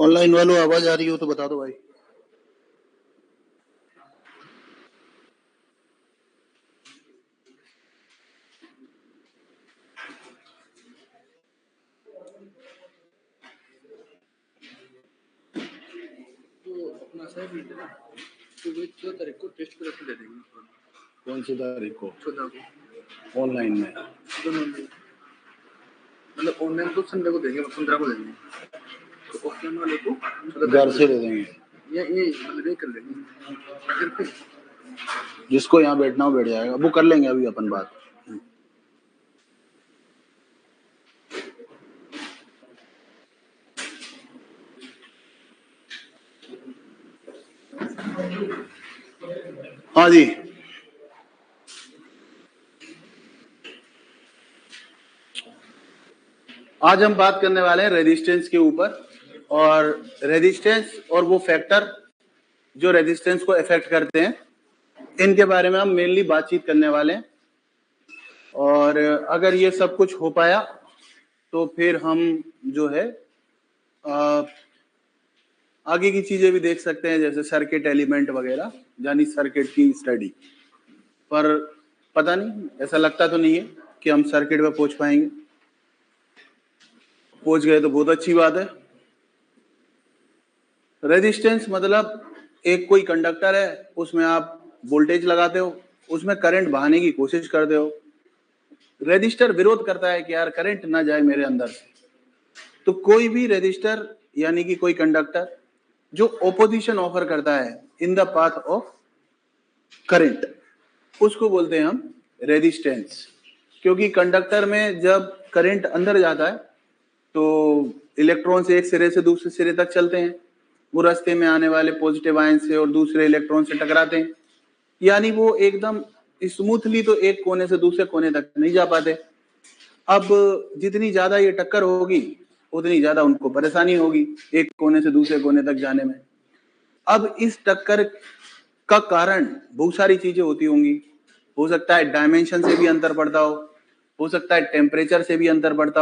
Online वालों आवाज आ रही हो तो बता दो भाई। तो अपना असाइनमेंट है ना, तो वे 14 तारीख को टेस्ट करके दे देंगे। कौन सी तारीख को? 14 को ऑनलाइन में? दोनों में, मतलब ऑनलाइन तो संडे को देंगे, 15 को देंगे, तो ऑफलाइन वाले को 14 घर से दे देंगे। ये मतलब ये कर लेंगे घर पे। जिसको यहाँ बैठना हो बैठ जाएगा, वो कर लेंगे अभी अपन बात। हाँ जी, आज हम बात करने वाले हैं रेजिस्टेंस के ऊपर, और रेजिस्टेंस और वो फैक्टर जो रेजिस्टेंस को इफेक्ट करते हैं, इनके बारे में हम मेनली बातचीत करने वाले हैं। और अगर ये सब कुछ हो पाया तो फिर हम जो है आगे की चीजें भी देख सकते हैं, जैसे सर्किट एलिमेंट वगैरह, यानी सर्किट की स्टडी। पर पता नहीं, ऐसा लगता तो नहीं है कि हम सर्किट पे पहुंच पाएंगे। पहुंच गए तो बहुत अच्छी बात है। रेजिस्टेंस मतलब एक कोई कंडक्टर है, उसमें आप वोल्टेज लगाते हो, उसमें करंट बहाने की कोशिश करते हो। रेजिस्टर विरोध करता है कि यार करंट ना जाए मेरे अंदर से। तो कोई भी रेजिस्टर यानी कि कोई कंडक्टर जो ओपोजिशन ऑफर करता है in the path of current, उसको बोलते हैं हम रेजिस्टेंस। क्योंकि कंडक्टर में जब करंट अंदर जाता है तो इलेक्ट्रॉन्स एक सिरे से दूसरे सिरे तक चलते हैं, वो रास्ते में आने वाले पॉजिटिव आयन से और दूसरे इलेक्ट्रॉन से टकराते हैं, यानी वो एकदम स्मूथली तो एक कोने से दूसरे कोने तक नहीं जा पाते। अब जितनी ज्यादा ये टक्कर होगी उतनी ज्यादा उनको परेशानी होगी एक कोने से दूसरे कोने तक जाने में। अब इस टक्कर का कारण बहुत सारी चीजें होती होंगी। हो सकता है डायमेंशन से भी अंतर पड़ता हो सकता है टेम्परेचर से भी अंतर पड़ता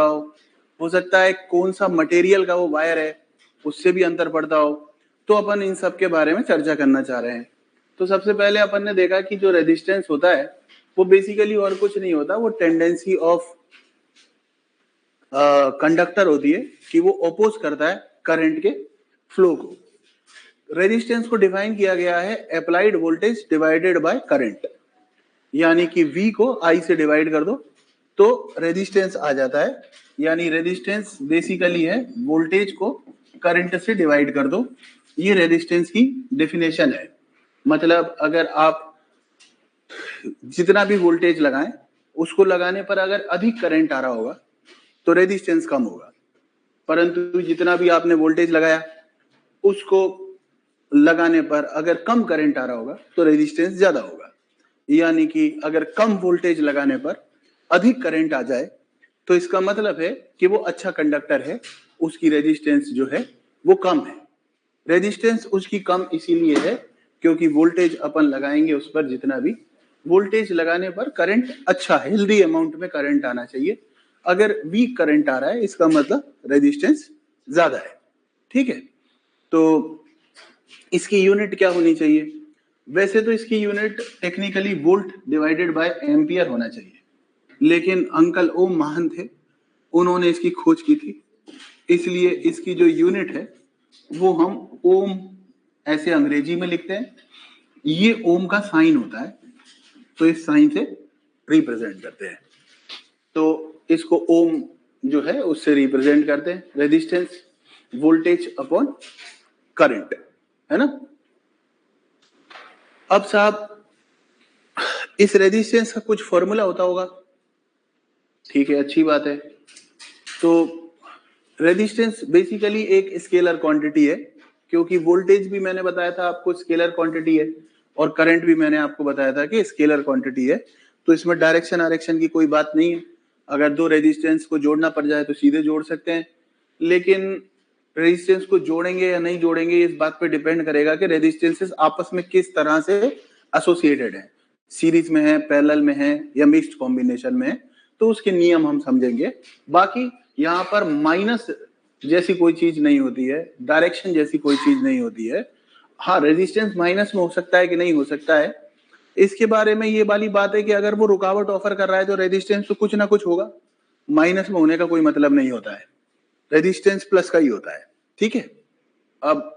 हो सकता है कौन सा मटेरियल का वो वायर है उससे भी अंतर पड़ता हो। तो अपन इन सब के बारे में चर्चा करना चाह रहे हैं। तो सबसे पहले अपन ने देखा कि जो रेजिस्टेंस होता है वो बेसिकली और कुछ नहीं होता, वो टेंडेंसी ऑफ कंडक्टर होती है कि वो अपोज करता है करंट के फ्लो को। रेजिस्टेंस को डिफाइन किया गया है applied voltage divided by current, यानी कि V को I से डिवाइड कर दो तो रेजिस्टेंस आ जाता है। यानी रेजिस्टेंस बेसिकली है वोल्टेज को करंट से डिवाइड कर दो, ये रेजिस्टेंस की डेफिनेशन है। मतलब अगर आप जितना भी वोल्टेज लगाएं उसको लगाने पर अगर अधिक करंट आ रहा होगा तो रेजिस्टेंस कम होगा, परंतु जितना भी आपने वोल्टेज लगाया उसको लगाने पर अगर कम करंट आ रहा होगा तो रेजिस्टेंस ज्यादा होगा। यानी कि अगर कम वोल्टेज लगाने पर अधिक करंट आ जाए तो इसका मतलब है कि वो अच्छा कंडक्टर है, उसकी रेजिस्टेंस जो है वो कम है। रेजिस्टेंस उसकी कम इसीलिए है क्योंकि वोल्टेज अपन लगाएंगे उस पर, जितना भी वोल्टेज लगाने पर करंट अच्छा हेल्दी अमाउंट में करंट आना चाहिए। अगर वीक करंट आ रहा है इसका मतलब रेजिस्टेंस ज्यादा है। ठीक है, तो इसकी यूनिट क्या होनी चाहिए? वैसे तो इसकी unit technically volt divided by ampere होना चाहिए, लेकिन अंकल ओम महान थे, उन्होंने इसकी खोज की थी, इसलिए इसकी जो यूनिट है वो हम ओम ऐसे अंग्रेजी में लिखते हैं। ये ओम का साइन होता है तो इस साइन से रिप्रेजेंट करते हैं, तो इसको ओम जो है उससे रिप्रेजेंट करते हैं। रेजिस्टेंस वोल्टेज अपॉन करंट, है ना। अब साहब इस रेजिस्टेंस का कुछ फॉर्मूला होता होगा, ठीक है, अच्छी बात है। तो रेजिस्टेंस बेसिकली एक स्केलर क्वांटिटी है, क्योंकि वोल्टेज भी मैंने बताया था आपको स्केलर क्वांटिटी है और करंट भी मैंने आपको बताया था कि स्केलर क्वांटिटी है। तो इसमें डायरेक्शन आरेक्शन की कोई बात नहीं है। अगर दो रेजिस्टेंस को जोड़ना पड़ जाए तो सीधे जोड़ सकते हैं, लेकिन रेजिस्टेंस को जोड़ेंगे या नहीं जोड़ेंगे इस बात पे डिपेंड करेगा कि रेजिस्टेंसेस आपस में किस तरह से एसोसिएटेड है, सीरीज में है, पैरेलल में है या मिक्स्ड कॉम्बिनेशन में है, तो उसके नियम हम समझेंगे। बाकी यहाँ पर माइनस जैसी कोई चीज नहीं होती है, डायरेक्शन जैसी कोई चीज नहीं होती है। हाँ, रेजिस्टेंस माइनस में हो सकता है कि नहीं हो सकता है, इसके बारे में ये वाली बात है कि अगर वो रुकावट ऑफर कर रहा है तो रेजिस्टेंस तो कुछ ना कुछ होगा, माइनस में होने का कोई मतलब नहीं होता है, रेजिस्टेंस प्लस का ही होता है। ठीक है, अब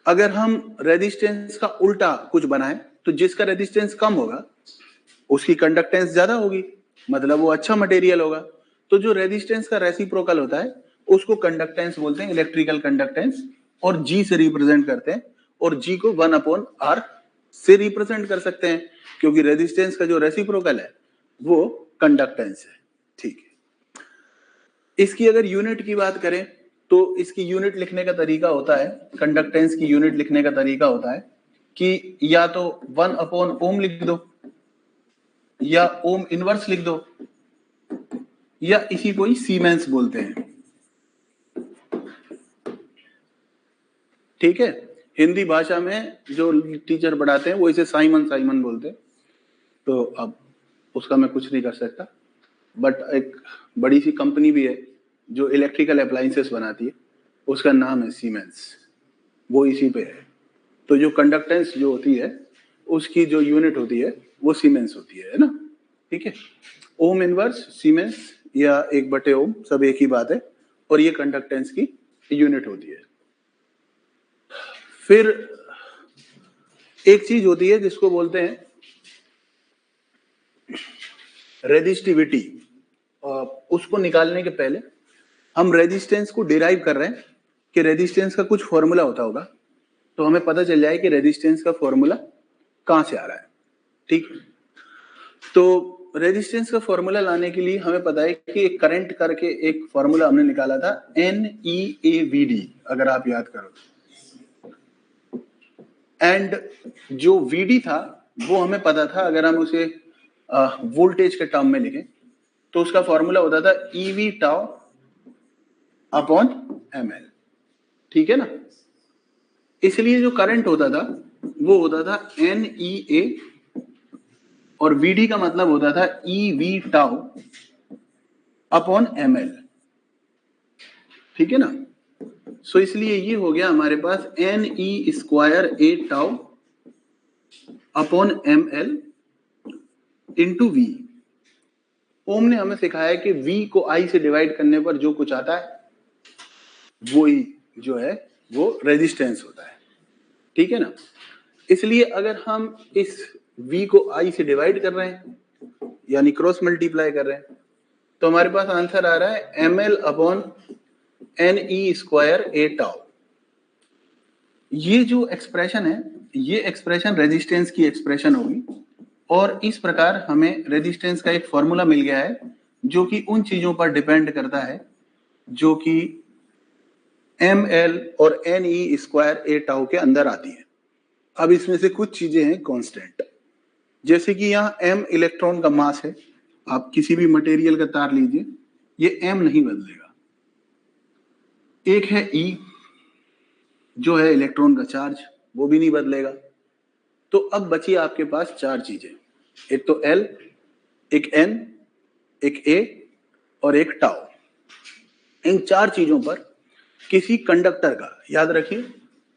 अगर हम रेजिस्टेंस का उल्टा कुछ बनाएं तो जिसका रेजिस्टेंस कम होगा उसकी कंडक्टेंस ज्यादा होगी, मतलब वो अच्छा मटेरियल होगा। तो जो रेजिस्टेंस का रेसिप्रोकल होता है उसको कंडक्टेंस बोलते हैं, इलेक्ट्रिकल कंडक्टेंस, और जी से रिप्रेजेंट करते हैं, और जी को 1/R से रिप्रेजेंट कर सकते हैं, क्योंकि रेजिस्टेंस का जो रेसिप्रोकल है वो कंडक्टेंस है। ठीक है, इसकी अगर यूनिट की बात करें तो इसकी यूनिट लिखने का तरीका होता है, कंडक्टेंस की यूनिट लिखने का तरीका होता है कि या तो 1/ओम लिख दो, या ओम इनवर्स लिख दो, या इसी को ही सीमेंस बोलते हैं। ठीक है, हिंदी भाषा में जो टीचर पढ़ाते हैं वो इसे साइमन साइमन बोलते हैं, तो अब उसका मैं कुछ नहीं कर सकता। बट एक बड़ी सी कंपनी भी है जो इलेक्ट्रिकल अप्लायंसेस बनाती है, उसका नाम है सीमेंस, वो इसी पे है। तो जो कंडक्टेंस जो होती है उसकी जो यूनिट होती है वो सीमेंस होती है ना। ठीक है, ओम इनवर्स, सीमेंस या 1/ओम सब एक ही बात है, और ये कंडक्टेंस की यूनिट होती है। फिर एक चीज होती है जिसको बोलते हैं रेजिस्टिविटी, उसको निकालने के पहले हम रेजिस्टेंस को डिराइव कर रहे हैं कि रेजिस्टेंस का कुछ फॉर्मूला होता होगा, तो हमें पता चल जाए कि रेजिस्टेंस का फॉर्मूला कहां से आ रहा है। ठीक, तो रेजिस्टेंस का फॉर्मूला लाने के लिए हमें पता है कि एक करंट करके एक फॉर्मूला हमने निकाला था, NEAVD, अगर आप याद करो, एंड जो VD था वो हमें पता था, अगर हम उसे वोल्टेज के टर्म में लिखें तो उसका फॉर्मूला होता था EV टाउ अपॉन ML। ठीक है ना, इसलिए जो करंट होता था वो होता था NEA, और VD का मतलब होता था EV टाउ अपॉन ML। ठीक है ना, सो इसलिए ये हो गया हमारे पास NE² A tau upon ML into V। ओम ने हमें सिखाया कि V को I से डिवाइड करने पर जो कुछ आता है वो ही जो है वो रेजिस्टेंस होता है। ठीक है ना, इसलिए अगर हम इस V को I से डिवाइड कर रहे हैं यानी क्रॉस मल्टीप्लाई कर रहे हैं तो हमारे पास आंसर आ रहा है ML upon NE² A tau. ये जो एक्सप्रेशन है ये एक्सप्रेशन रेजिस्टेंस की एक्सप्रेशन होगी, और इस प्रकार हमें रेजिस्टेंस का एक फॉर्मूला मिल गया है जो कि उन चीजों पर डिपेंड करता है जो कि ML और NE² A टाउ के अंदर आती है। अब इसमें से कुछ चीजें हैं कांस्टेंट, जैसे कि यहाँ M इलेक्ट्रॉन का मास है, आप किसी भी मटेरियल का तार लीजिए ये M नहीं बदलेगा। एक है E जो है इलेक्ट्रॉन का चार्ज, वो भी नहीं बदलेगा। तो अब बची आपके पास चार चीजें, एक तो L, एक N, एक A और एक टाउ। इन चार चीजों पर किसी कंडक्टर का, याद रखिए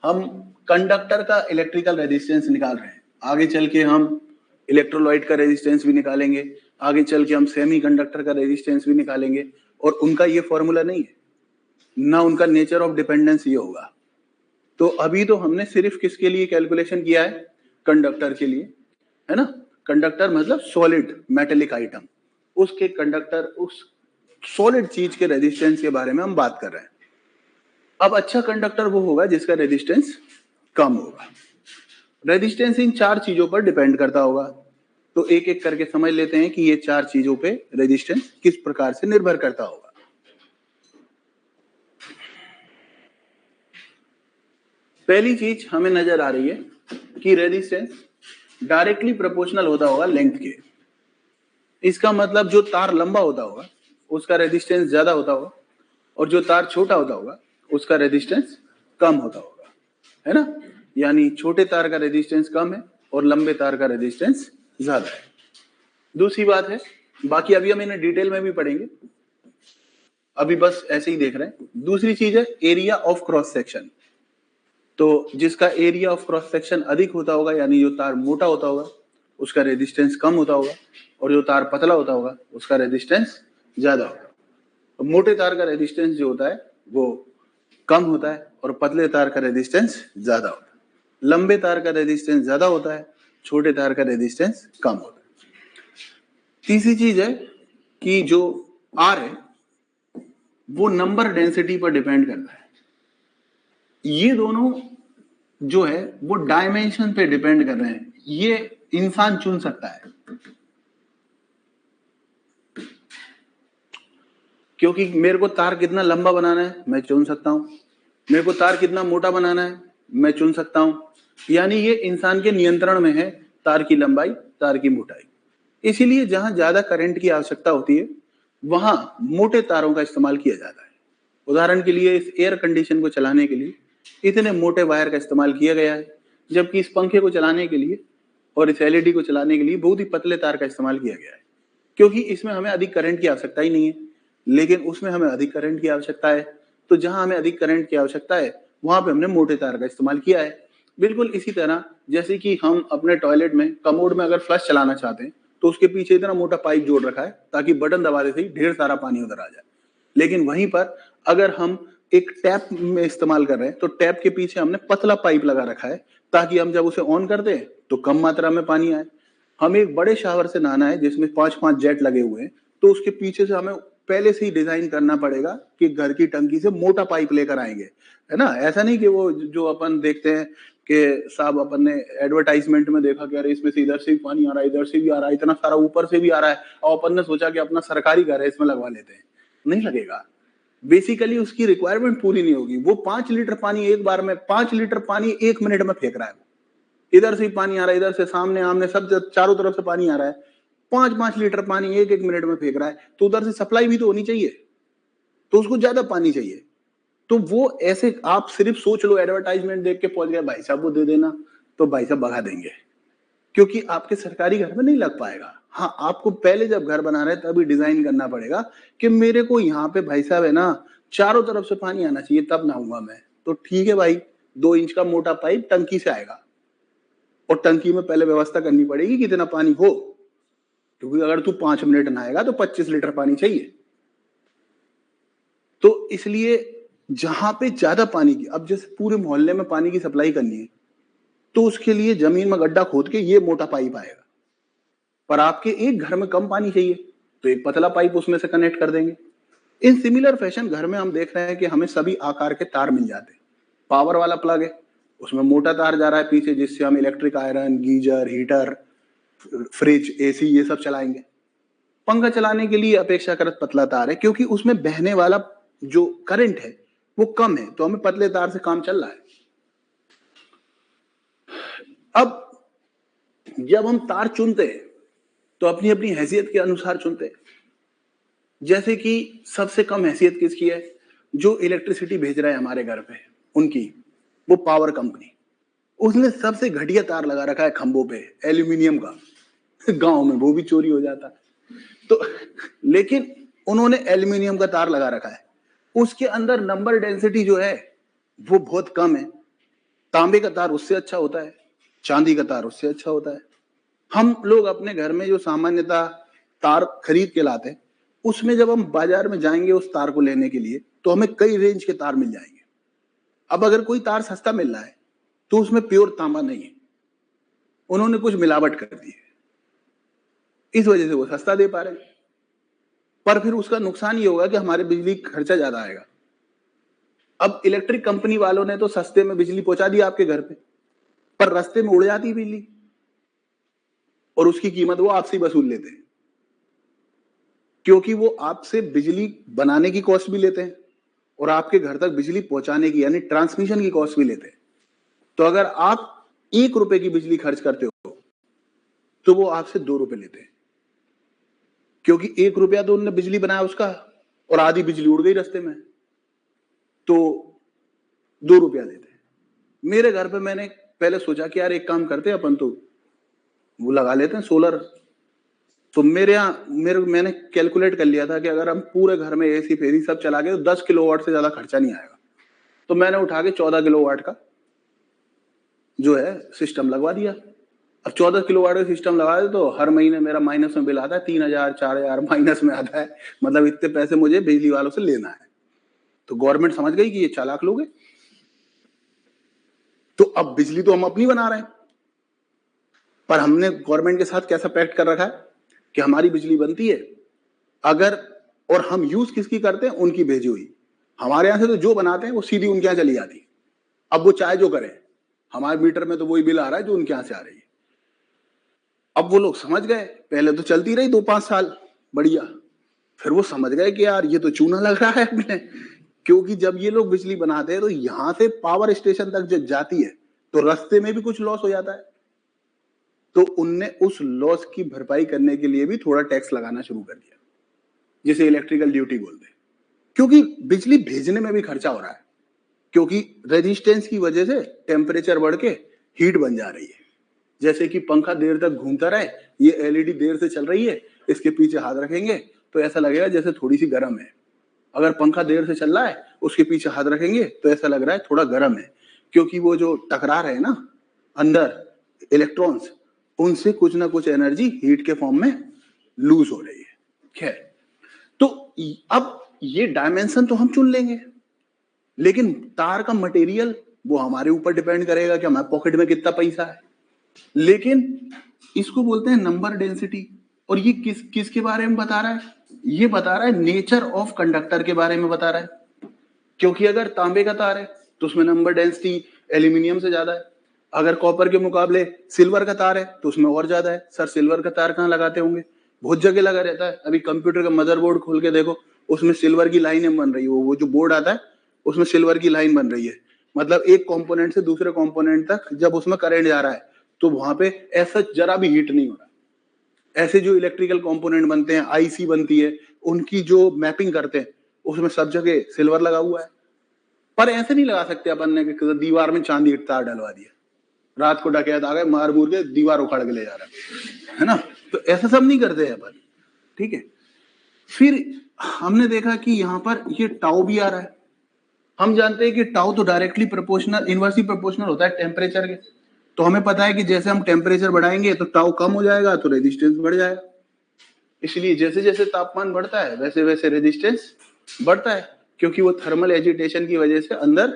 हम कंडक्टर का इलेक्ट्रिकल रेजिस्टेंस निकाल रहे हैं, आगे चल के हम इलेक्ट्रोलाइट का रेजिस्टेंस भी निकालेंगे, आगे चल के हम सेमीकंडक्टर का रेजिस्टेंस भी निकालेंगे, और उनका ये फॉर्मूला नहीं है ना, उनका नेचर ऑफ डिपेंडेंस ये होगा। तो अभी तो हमने सिर्फ किसके लिए कैलकुलेशन किया है, कंडक्टर के लिए, है ना। कंडक्टर मतलब सॉलिड मेटेलिक आइटम, उसके कंडक्टर, उस सॉलिड चीज के रेजिस्टेंस के बारे में हम बात कर रहे हैं। अब अच्छा कंडक्टर वो होगा जिसका रेजिस्टेंस कम होगा। रेजिस्टेंस इन चार चीजों पर डिपेंड करता होगा, तो एक एक करके समझ लेते हैं कि ये चार चीजों पे रेजिस्टेंस किस प्रकार से निर्भर करता होगा। पहली चीज हमें नजर आ रही है कि रेजिस्टेंस डायरेक्टली प्रोपोर्शनल होता होगा लेंथ के। इसका मतलब जो तार लंबा होता होगा उसका रेजिस्टेंस ज्यादा होता होगा, और जो तार छोटा होता होगा उसका रेजिस्टेंस कम होता होगा, है ना। यानी छोटे तार का रेजिस्टेंस कम है और लंबे तार का रेजिस्टेंस ज्यादा है। दूसरी बात है बाकी अभी हम इन्हें डिटेल में भी पढ़ेंगे, अभी बस ऐसे ही देख रहे हैं। दूसरी चीज है एरिया ऑफ क्रॉस सेक्शन। तो जिसका एरिया ऑफ क्रॉस सेक्शन अधिक होता होगा, यानी जो तार मोटा होता होगा उसका रेजिस्टेंस कम होता होगा, और जो तार पतला होता होगा उसका रेजिस्टेंस ज्यादा होगा। तो मोटे तार का रेजिस्टेंस जो होता है वो कम होता है और पतले तार का रेजिस्टेंस ज्यादा होता है। लंबे तार का रेजिस्टेंस ज्यादा होता है, छोटे तार का रेजिस्टेंस कम होता है। तीसरी चीज है कि जो आर है वो नंबर डेंसिटी पर डिपेंड करता है। ये दोनों जो है वो डायमेंशन पे डिपेंड कर रहे हैं, ये इंसान चुन सकता है। क्योंकि मेरे को तार कितना लंबा बनाना है मैं चुन सकता हूं, मेरे को तार कितना मोटा बनाना है मैं चुन सकता हूं। यानी ये इंसान के नियंत्रण में है, तार की लंबाई, तार की मोटाई। इसीलिए जहां ज्यादा करंट की आवश्यकता होती है वहां मोटे तारों का इस्तेमाल किया जाता है। उदाहरण के लिए इस एयर कंडीशन को चलाने के लिए इतने मोटे वायर का इस्तेमाल किया गया है, जबकि इस पंखे को चलाने के लिए और इस एलईडी को चलाने के लिए बहुत ही पतले तार का इस्तेमाल किया गया है, क्योंकि इसमें हमें अधिक करंट की आवश्यकता ही नहीं है, लेकिन उसमें हमें अधिक करंट की आवश्यकता है। तो जहां हमें अधिक करंट की आवश्यकता है वहां पे हमने मोटे तार का इस्तेमाल किया है। बिल्कुल इसी तरह जैसे कि हम अपने टॉयलेट में कमोड में अगर फ्लश चलाना चाहते हैं तो उसके पीछे इतना मोटा पाइप जोड़ रखा है ताकि बटन दबाने से ही ढेर सारा पानी उधर आ जाए। लेकिन वहीं पर अगर हम एक टैप में इस्तेमाल कर रहे हैं तो टैप के पीछे हमने पतला पाइप लगा रखा है ताकि हम जब उसे ऑन करते हैं तो कम मात्रा में पानी आए। हमें एक बड़े शावर से नहाना है जिसमें 5-5 जेट लगे हुए हैं, तो उसके पीछे से हमें पहले से ही डिजाइन करना पड़ेगा कि घर की टंकी से मोटा पाइप लेकर आएंगे, है ना। ऐसा नहीं कि वो जो अपन देखते हैं कि साहब अपन ने एडवर्टाइजमेंट में देखा कि अरे इसमें से इधर से भी पानी आ रहा है, इधर से भी आ रहा है, इतना सारा ऊपर से भी आ रहा है, और अपन ने सोचा कि अपना सरकारी घर है इसमें लगवा लेते हैं। नहीं लगेगा, बेसिकली उसकी रिक्वायरमेंट पूरी नहीं होगी। वो 5 लीटर पानी एक बार में, 5 लीटर पानी 1 मिनट में फेंक रहा है। इधर से पानी आ रहा है, इधर से सामने आमने सब चारों तरफ से पानी आ रहा है, 5-5 लीटर पानी एक एक मिनट में फेंक रहा है, तो उधर से सप्लाई भी तो होनी चाहिए, तो उसको ज्यादा पानी चाहिए। तो वो ऐसे आप सिर्फ सोच लो, एडवर्टाइजमेंट देख के पहुंच गए भाई साहब वो दे देना, तो भाई साहब भगा देंगे, क्योंकि आपके सरकारी घर में नहीं लग पाएगा। हाँ, आपको पहले जब घर बना रहे तभी डिजाइन करना पड़ेगा कि मेरे को यहाँ पे भाई साहब है ना चारों तरफ से पानी आना चाहिए तब नहाऊंगा मैं। तो ठीक है भाई, 2 इंच का मोटा पाइप टंकी से आएगा, और टंकी में पहले व्यवस्था करनी पड़ेगी कि इतना पानी हो, क्योंकि अगर तू 5 मिनट नहाएगा तो 25 लीटर पानी चाहिए। तो इसलिए जहां पे ज्यादा पानी की, अब जैसे पूरे मोहल्ले में पानी की सप्लाई करनी है तो उसके लिए जमीन में गड्ढा खोद के ये मोटा पाइप आएगा। पर आपके एक घर में कम पानी चाहिए तो एक पतला पाइप उसमें से कनेक्ट कर देंगे। इन सिमिलर फैशन घर में हम देख रहे हैं कि हमें सभी आकार के तार मिल जाते हैं। पावर वाला प्लग है, उसमें मोटा तार जा रहा है पीछे, जिससे हम electric iron, geyser, heater, fridge, AC ये सब चलाएंगे। पंखा चलाने के लिए अपेक्षाकृत पतला तार है, क्योंकि उसमें बहने वाला जो करंट है वो कम है, तो हमें पतले तार से काम चल रहा है। अब जब हम तार चुनते हैं तो अपनी अपनी हैसियत के अनुसार चुनते हैं। जैसे कि सबसे कम हैसियत किसकी है, जो इलेक्ट्रिसिटी भेज रहा है हमारे घर पे, उनकी, वो पावर कंपनी। उसने सबसे घटिया तार लगा रखा है खंभों पे, एल्यूमिनियम का। गांव में वो भी चोरी हो जाता है तो, लेकिन उन्होंने एल्यूमिनियम का तार लगा रखा है, उसके अंदर नंबर डेंसिटी जो है वो बहुत कम है। तांबे का तार उससे अच्छा होता है, चांदी का तार उससे अच्छा होता है। हम लोग अपने घर में जो सामान्यतः तार खरीद के लाते हैं, उसमें जब हम बाजार में जाएंगे उस तार को लेने के लिए तो हमें कई रेंज के तार मिल जाएंगे। अब अगर कोई तार सस्ता मिल रहा है तो उसमें प्योर तांबा नहीं है, उन्होंने कुछ मिलावट कर दी है, इस वजह से वो सस्ता दे पा रहे हैं। पर फिर उसका नुकसान ये होगा कि हमारे बिजली खर्चा ज्यादा आएगा। अब इलेक्ट्रिक कंपनी वालों ने तो सस्ते में बिजली पहुंचा दी आपके घर पे, पर रास्ते में उड़ जाती बिजली और उसकी कीमत वो आपसे वसूल लेते हैं, क्योंकि वो आपसे बिजली बनाने की कॉस्ट भी लेते हैं और आपके घर तक बिजली पहुंचाने की यानी ट्रांसमिशन की कॉस्ट भी लेते हैं। तो अगर आप 1 रुपए की बिजली खर्च करते हो तो वो आपसे 2 रुपए लेते हैं, क्योंकि 1 रुपया तो उन्होंने बिजली बनाया उसका और आधी बिजली उड़ गई रास्ते में, तो 2 रुपया देते हैं। मेरे घर पे मैंने पहले सोचा कि यार एक काम करते हैं अपन, तो वो लगा लेते हैं सोलर, तो मैंने कैलकुलेट कर लिया था कि अगर हम पूरे घर में एसी फेरी सब चला के तो 10 किलोवाट से ज्यादा खर्चा नहीं आएगा। तो मैंने उठा के 14 किलोवाट का जो है सिस्टम लगवा दिया। अब 14 किलोवाट का सिस्टम लगा दे तो हर महीने मेरा माइनस में बिल आता है, 3,000 4,000 माइनस में आता है। मतलब इतने पैसे मुझे बिजली वालों से लेना है। तो गवर्नमेंट समझ गई कि ये चालाक लोग हैं। तो अब बिजली तो हम अपनी बना रहे हैं, पर हमने गवर्नमेंट के साथ कैसा पैक्ट कर रखा है कि हमारी बिजली बनती है अगर, और हम यूज किसकी करते हैं, उनकी भेजी हुई। हमारे यहां से तो जो बनाते हैं वो सीधी उनके यहां चली जाती है। अब वो चाहे जो करें, हमारे मीटर में तो वही बिल आ रहा है जो उनके यहां से आ रही है। अब वो लोग समझ गए, पहले तो चलती रही 2-5 साल बढ़िया, फिर वो समझ गए कि यार ये तो चूना लग रहा है अपने, क्योंकि जब ये लोग बिजली बनाते हैं तो यहां से पावर स्टेशन तक जब जाती है तो रास्ते में भी कुछ लॉस हो जाता है। तो उनने उस लॉस की भरपाई करने के लिए भी थोड़ा टैक्स लगाना शुरू कर दिया, जिसे इलेक्ट्रिकल ड्यूटी बोलते हैं। क्योंकि बिजली भेजने में भी खर्चा हो रहा है, क्योंकि रेजिस्टेंस की वजह से टेम्परेचर बढ़ के हीट बन जा रही है। जैसे कि पंखा देर तक घूमता रहे, ये एलईडी देर से चल रही है, इसके पीछे हाथ रखेंगे तो ऐसा लगेगा जैसे थोड़ी सी गर्म है। अगर पंखा देर से चल रहा है, उसके पीछे हाथ रखेंगे तो ऐसा लग रहा है थोड़ा गर्म है, क्योंकि वो जो टकरा रहे हैं ना अंदर इलेक्ट्रॉन्स, उनसे कुछ ना कुछ एनर्जी हीट के फॉर्म में लूज हो रही है। खैर, तो अब ये डायमेंशन तो हम चुन लेंगे, लेकिन तार का मटेरियल वो हमारे ऊपर डिपेंड करेगा कि हमारे पॉकेट में कितना पैसा है। लेकिन इसको बोलते हैं नंबर डेंसिटी, और ये किसके बारे में बता रहा है? ये बता रहा है नेचर ऑफ कंडक्टर के बारे में बता रहा है। क्योंकि अगर तांबे का तार है तो उसमें नंबर डेंसिटी एल्यूमिनियम से ज्यादा है। अगर कॉपर के मुकाबले सिल्वर का तार है तो उसमें और ज्यादा है। सर सिल्वर का तार कहाँ लगाते होंगे? बहुत जगह लगा रहता है। अभी कंप्यूटर का मदरबोर्ड खोल के देखो, उसमें सिल्वर की लाइनें बन रही है। वो जो बोर्ड आता है उसमें सिल्वर की लाइन बन रही है। मतलब एक कंपोनेंट से दूसरे कंपोनेंट तक जब उसमें करंट जा रहा है तो वहां पे ऐसा जरा भी हीट नहीं हो रहा। ऐसे जो इलेक्ट्रिकल कंपोनेंट बनते हैं, आईसी बनती है, उनकी जो मैपिंग करते हैं उसमें सब जगह सिल्वर लगा हुआ है। पर ऐसे नहीं लगा सकते अपन ने कि दीवार में चांदी का तार डलवा दिया, रात को डकैत आ गए, मार मूर के दीवार उखाड़ के ले जा रहा है ना। तो ऐसा सब नहीं करते हैं अपन, ठीक है। फिर हमने देखा कि यहाँ पर ये टाउ भी आ रहा है। हम जानते हैं कि टाउ तो डायरेक्टली प्रोपोर्शनल, इनवर्सली प्रोपोर्शनल होता है टेम्परेचर के। तो हमें पता है कि जैसे हम टेम्परेचर बढ़ाएंगे तो टाउ कम हो जाएगा तो रेजिस्टेंस बढ़ जाएगा। इसलिए जैसे जैसे तापमान बढ़ता है वैसे वैसे रेजिस्टेंस बढ़ता है, क्योंकि वो थर्मल एजिटेशन की वजह से अंदर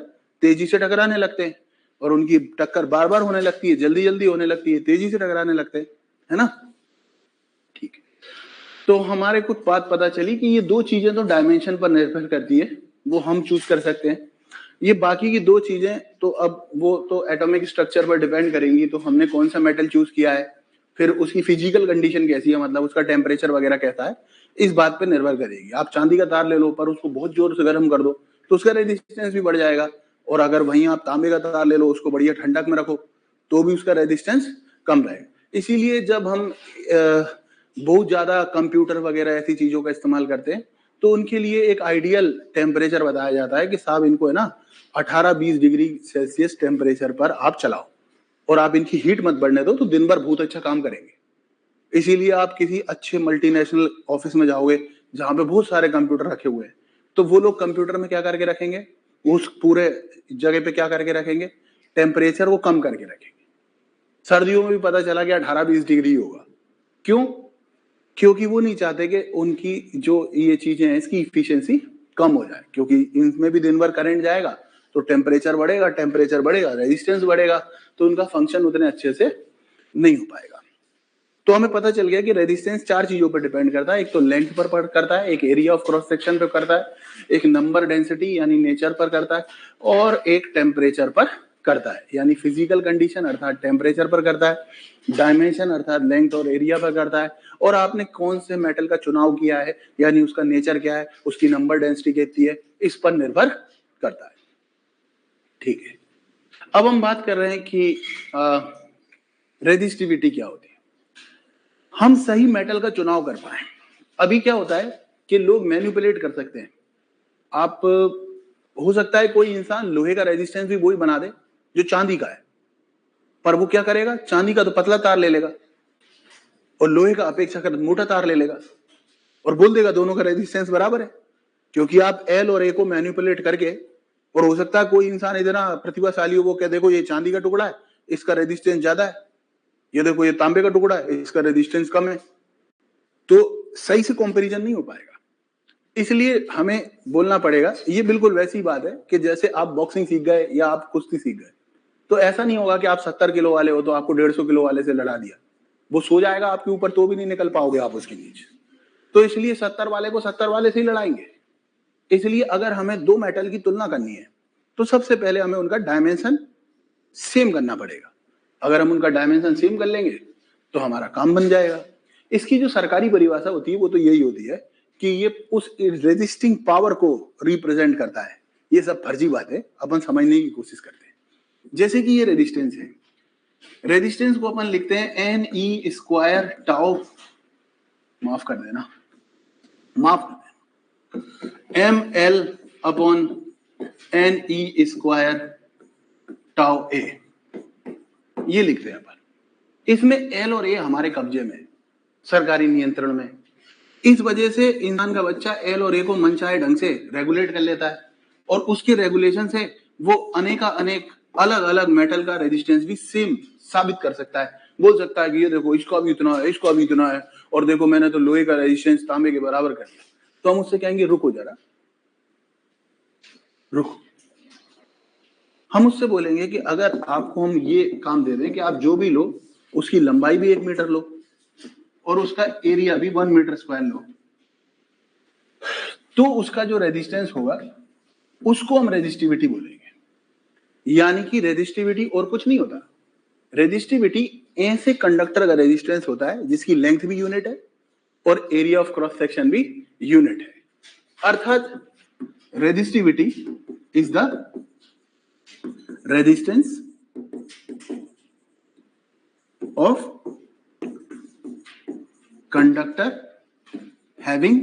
तेजी से टकराने लगते हैं और उनकी टक्कर बार बार होने लगती है, जल्दी जल्दी होने लगती है, तेजी से टकराने लगते हैं, है ना। ठीक है, तो हमारे कुछ बात पता चली कि ये दो चीजें तो डायमेंशन पर निर्भर करती है, वो हम चूज कर सकते हैं। ये बाकी की दो चीजें तो अब वो तो एटॉमिक स्ट्रक्चर पर डिपेंड करेंगी। तो हमने कौन सा मेटल चूज किया है, फिर उसकी फिजिकल कंडीशन कैसी है, मतलब उसका टेम्परेचर वगैरह कैसा है, इस बात पर निर्भर करेगी। आप चांदी का तार ले लो पर उसको बहुत जोर से गर्म कर दो तो उसका रेजिस्टेंस भी बढ़ जाएगा, और अगर वहीं आप तांबे का तार ले लो, उसको बढ़िया ठंडक में रखो तो भी उसका रेजिस्टेंस कम रहेगा। इसीलिए जब हम बहुत ज्यादा कंप्यूटर वगैरह ऐसी चीजों का इस्तेमाल करते हैं तो उनके लिए एक आइडियल टेम्परेचर बताया जाता है कि साहब इनको है ना 18-20 डिग्री सेल्सियस टेम्परेचर पर आप चलाओ, और आप इनकी हीट मत बढ़ने दो तो दिन भर बहुत अच्छा काम करेंगे। इसीलिए आप किसी अच्छे मल्टीनेशनल ऑफिस में जाओगे जहां पे बहुत सारे कंप्यूटर रखे हुए हैं, तो वो लोग कंप्यूटर में क्या करके रखेंगे, उस पूरे जगह पे क्या करके रखेंगे, टेम्परेचर वो कम करके रखेंगे। सर्दियों में भी पता चला कि 18-20 डिग्री होगा। क्यों? क्योंकि वो नहीं चाहते कि उनकी जो ये चीजें हैं इसकी इफिशियंसी कम हो जाए, क्योंकि इनमें भी दिन भर करंट जाएगा तो टेम्परेचर बढ़ेगा, टेम्परेचर बढ़ेगा रेजिस्टेंस बढ़ेगा, तो उनका फंक्शन उतने अच्छे से नहीं हो पाएगा। तो हमें पता चल गया कि रेजिस्टेंस 4 चीजों पर डिपेंड करता है। एक तो लेंथ पर करता है, एक एरिया ऑफ क्रॉस सेक्शन पर करता है, एक नंबर डेंसिटी यानी नेचर पर करता है, और एक टेम्परेचर पर करता है यानी फिजिकल कंडीशन अर्थात टेम्परेचर पर करता है, डायमेंशन अर्थात लेंथ और एरिया पर करता है, और आपने कौन से मेटल का चुनाव किया है यानी उसका नेचर क्या है, उसकी नंबर डेंसिटी कितनी है, इस पर निर्भर करता है। ठीक है, अब हम बात कर रहे हैं कि रेजिस्टिविटी क्या होती है, हम सही मेटल का चुनाव कर पाए। अभी क्या होता है कि लोग मैनिपुलेट कर सकते हैं। आप हो सकता है कोई इंसान लोहे का रेजिस्टेंस भी वही बना दे जो चांदी का है, पर वो क्या करेगा, चांदी का तो पतला तार ले लेगा और लोहे का अपेक्षाकृत मोटा तार ले लेगा और बोल देगा दोनों का रेजिस्टेंस बराबर है, क्योंकि आप एल और ए को मैनिपुलेट करके, और हो सकता है कोई इंसान इतना प्रतिभाशाली हो वो कह देखो ये चांदी का टुकड़ा है इसका रेजिस्टेंस ज्यादा है, ये देखो ये तांबे का टुकड़ा है इसका रेजिस्टेंस कम है, तो सही से कंपैरिजन नहीं हो पाएगा। इसलिए हमें बोलना पड़ेगा, ये बिल्कुल वैसी बात है कि जैसे आप बॉक्सिंग सीख गए या आप कुश्ती सीख गए, तो ऐसा नहीं होगा कि आप 70 किलो वाले हो तो आपको 150 किलो वाले से लड़ा दिया, वो सो जाएगा आपके ऊपर तो भी नहीं निकल पाओगे आप उसके नीचे। तो इसलिए 70 वाले को 70 वाले से ही लड़ाएंगे। इसलिए अगर हमें दो मेटल की तुलना करनी है तो सबसे पहले हमें उनका डायमेंशन सेम करना पड़ेगा। अगर हम उनका डायमेंशन सेम कर लेंगे तो हमारा काम बन जाएगा। इसकी जो सरकारी परिभाषा होती है वो तो यही होती है कि ये उस रेजिस्टिंग पावर को रिप्रेजेंट करता है। ये सब फर्जी बात है, अपन समझने की कोशिश करते हैं। जैसे कि ये रेजिस्टेंस है, रेजिस्टेंस को अपन लिखते हैं एन ई स्क्वायर टाउ, माफ कर देना M L upon N E square tau A, ये लिखते हैं अपन। इसमें एल और ए हमारे कब्जे में, सरकारी नियंत्रण में। इस वजह से इंसान का बच्चा एल और ए को मनचाहे ढंग से रेगुलेट कर लेता है और उसके रेगुलेशन से वो अनेक अलग अलग मेटल का रेजिस्टेंस भी सेम साबित कर सकता है। बोल सकता है कि ये देखो इसका भी इतना है, इसका भी इतना है, और देखो मैंने तो लोहे का रेजिस्टेंस तांबे के बराबर कर दिया। तो हम उससे कहेंगे रुको जरा, रुको। हम उससे बोलेंगे कि अगर आपको हम ये काम दे दें कि आप जो भी लो उसकी लंबाई भी 1 मीटर लो और उसका एरिया भी 1 मीटर स्क्वायर लो, तो उसका जो रेजिस्टेंस होगा उसको हम रेजिस्टिविटी बोलेंगे। यानी कि रेजिस्टिविटी और कुछ नहीं होता, रेजिस्टिविटी ऐसे कंडक्टर का रेजिस्टेंस होता है जिसकी लेंथ भी यूनिट है और एरिया ऑफ क्रॉस सेक्शन भी यूनिट है। अर्थात resistivity is the resistance of conductor having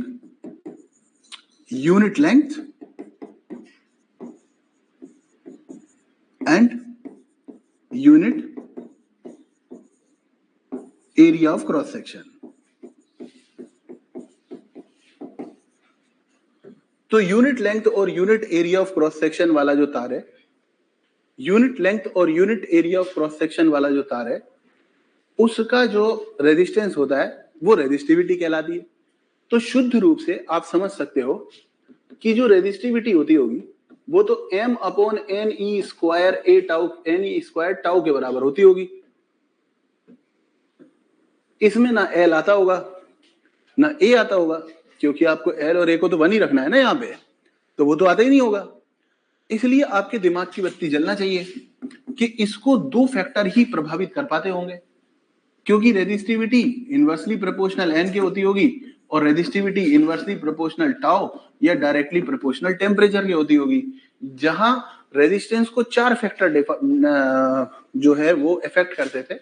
unit length and unit area of cross section। तो यूनिट लेंथ और unit area of cross section वाला जो तार है, यूनिट लेंथ और unit area of cross section वाला जो तार है, उसका जो रेजिस्टेंस होता है वो रेजिस्टिविटी कहलाती है। तो शुद्ध रूप से आप समझ सकते हो कि जो रेजिस्टिविटी होती होगी वो तो m upon N E square A tau, N E square tau के बराबर होती होगी। इसमें ना एल आता होगा ना ए आता होगा, क्योंकि आपको एल और ए को तो 1 ही रखना है ना यहाँ पे, तो वो तो आता ही नहीं होगा। इसलिए आपके दिमाग की बत्ती जलना चाहिए कि इसको दो फैक्टर ही प्रभावित कर पाते होंगे, क्योंकि रेजिस्टिविटी इनवर्सली प्रोपोर्शनल एन की होती होगी और रेजिस्टिविटी इनवर्सली प्रोपोर्शनल टाउ या डायरेक्टली प्रोपोर्शनल टेम्परेचर की होती होगी। जहां रेजिस्टेंस को 4 फैक्टर जो है वो इफेक्ट करते थे,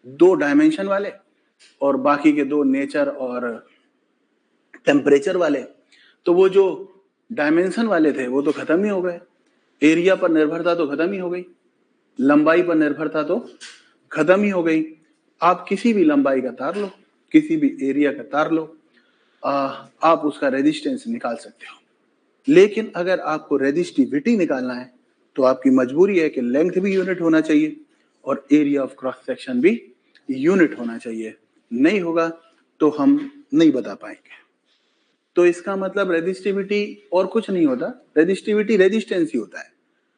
2 डायमेंशन वाले और बाकी के 2 नेचर और टेम्परेचर वाले। तो वो जो डायमेंशन वाले थे वो तो खत्म ही हो गए, एरिया पर निर्भरता तो खत्म ही हो गई, लंबाई पर निर्भरता तो खत्म ही हो गई। आप किसी भी लंबाई का तार लो, किसी भी एरिया का तार लो, आप उसका रेजिस्टेंस निकाल सकते हो। लेकिन अगर आपको रेजिस्टिविटी निकालना है तो आपकी मजबूरी है कि लेंथ भी यूनिट होना चाहिए और एरिया ऑफ क्रॉस सेक्शन भी यूनिट होना चाहिए। नहीं होगा तो हम नहीं बता पाएंगे। तो इसका मतलब रेजिस्टिविटी और कुछ नहीं होता, रेजिस्टिविटी रेजिस्टेंस ही होता है,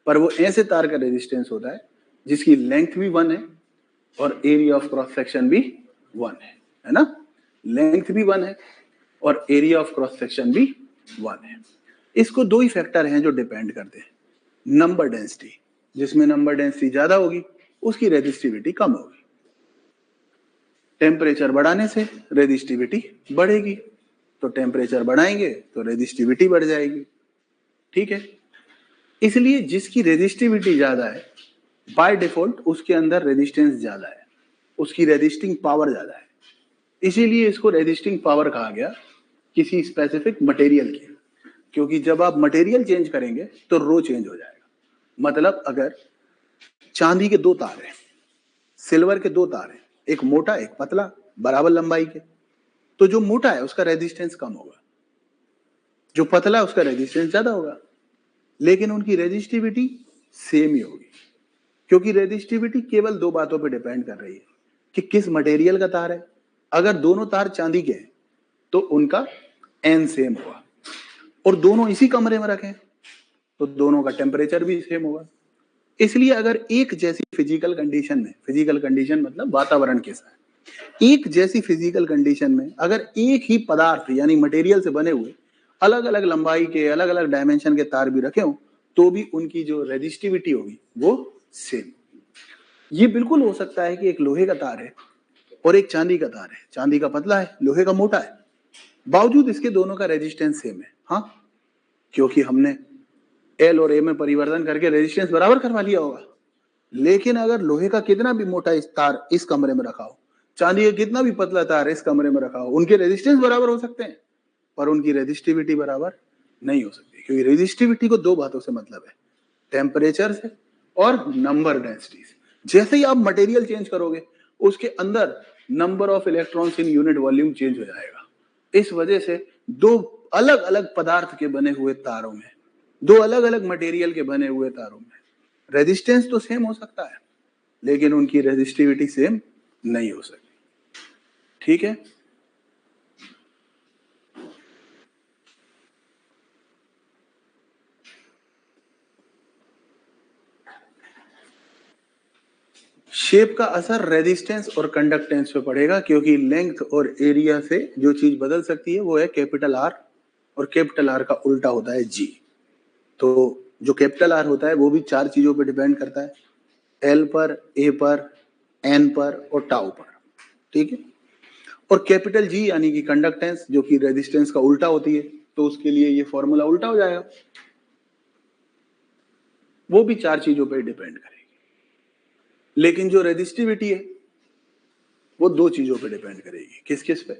पर वो ऐसे तार का रेजिस्टेंस होता है जिसकी लेंथ भी 1 है और एरिया ऑफ क्रॉस सेक्शन भी 1 है ना। लेंथ भी 1 है और एरिया ऑफ क्रॉस सेक्शन भी 1 है। इसको 2 ही फैक्टर हैं जो डिपेंड करते हैं, नंबर डेंसिटी, जिसमें नंबर डेंसिटी ज्यादा होगी उसकी रेजिस्टिविटी कम होगी, टेम्परेचर बढ़ाने से रेजिस्टिविटी बढ़ेगी, तो टेम्परेचर बढ़ाएंगे तो रेजिस्टिविटी बढ़ जाएगी। ठीक है, इसलिए जिसकी रेजिस्टिविटी ज्यादा है बाय डिफॉल्ट उसके अंदर रेजिस्टेंस ज्यादा है, उसकी रेजिस्टिंग पावर ज्यादा है। इसीलिए इसको रेजिस्टिंग पावर कहा गया किसी स्पेसिफिक मटेरियल की, क्योंकि जब आप मटेरियल चेंज करेंगे तो रो चेंज हो जाएगा। मतलब अगर चांदी के 2 तार हैं, सिल्वर के 2 तार हैं, एक मोटा एक पतला, बराबर लंबाई के, तो जो मोटा है उसका रेजिस्टेंस कम होगा, जो पतला है उसका रेजिस्टेंस ज्यादा होगा, लेकिन उनकी रेजिस्टिविटी सेम ही होगी, क्योंकि रेजिस्टिविटी केवल दो बातों पे डिपेंड कर रही है कि किस मटेरियल का तार है। अगर दोनों तार चांदी के हैं तो उनका एन सेम होगा, और दोनों इसी कमरे में रखें तो दोनों का टेम्परेचर भी सेम होगा। इसलिए अगर एक जैसी फिजिकल कंडीशन में, फिजिकल कंडीशन मतलब वातावरण के साथ, एक जैसी फिजिकल कंडीशन में अगर एक ही पदार्थ यानी मटेरियल से बने हुए अलग अलग लंबाई के, अलग अलग डायमेंशन के तार भी रखे हो तो भी उनकी जो रेजिस्टिविटी होगी वो सेम। ये बिल्कुल हो सकता है कि एक लोहे का तार है और एक चांदी का तार है, चांदी का पतला है, लोहे का मोटा है, बावजूद इसके दोनों का रेजिस्टेंस सेम है। हाँ, क्योंकि हमने एल और ए में परिवर्तन करके रेजिस्टेंस बराबर करवा लिया होगा। लेकिन अगर लोहे का कितना भी मोटा इस तार इस कमरे में रखा हो, चांदी का कितना भी पतला तार इस कमरे में रखा हो, उनके रेजिस्टेंस बराबर हो सकते हैं पर उनकी रेजिस्टिविटी बराबर नहीं हो सकती, क्योंकि रेजिस्टिविटी को दो बातों से मतलब है, टेम्परेचर से और नंबर डेंसिटी से। जैसे ही आप मटेरियल चेंज करोगे उसके अंदर number of electrons in unit volume change हो जाएगा। इस वजह से दो अलग अलग पदार्थ के बने हुए तारों में, दो अलग अलग मटेरियल के बने हुए तारों में रेजिस्टेंस तो सेम हो सकता है लेकिन उनकी रेजिस्टिविटी सेम नहीं हो सकती। ठीक है, शेप का असर रेजिस्टेंस और कंडक्टेंस पे पड़ेगा, क्योंकि लेंथ और एरिया से जो चीज बदल सकती है वो है कैपिटल आर, और कैपिटल आर का उल्टा होता है जी। तो जो कैपिटल आर होता है वो भी चार चीजों पे डिपेंड करता है, एल पर, ए पर, एन पर और टाउ पर। ठीक है, और कैपिटल जी यानी कि कंडक्टेंस जो कि रेजिस्टेंस का उल्टा होती है, तो उसके लिए ये फॉर्मूला उल्टा हो जाएगा, वो भी चार चीजों पे डिपेंड करेगी। लेकिन जो रेजिस्टिविटी है वो दो चीजों पे डिपेंड करेगी, किस किस पे,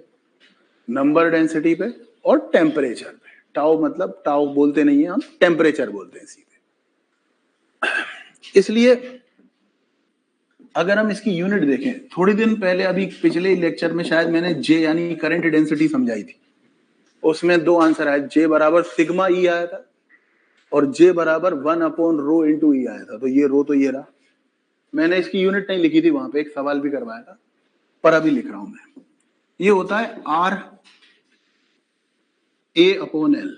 नंबर डेंसिटी पे और टेम्परेचर पे। टाउ मतलब टाउ बोलते नहीं है हम, टेम्परेचर बोलते हैं सीधे। इसलिए अगर हम इसकी यूनिट देखें, थोड़ी दिन पहले अभी पिछले लेक्चर में शायद मैंने जे यानी करंट डेंसिटी समझाई थी, उसमें दो आंसर आए, जे बराबर सिग्मा ई आया था और जे बराबर 1/रो इंटू ई आया था। तो ये रो तो ये रहा, मैंने इसकी यूनिट नहीं लिखी थी वहां पे, एक सवाल भी करवाया था पर अभी लिख रहा हूं मैं। ये होता है आर A/L।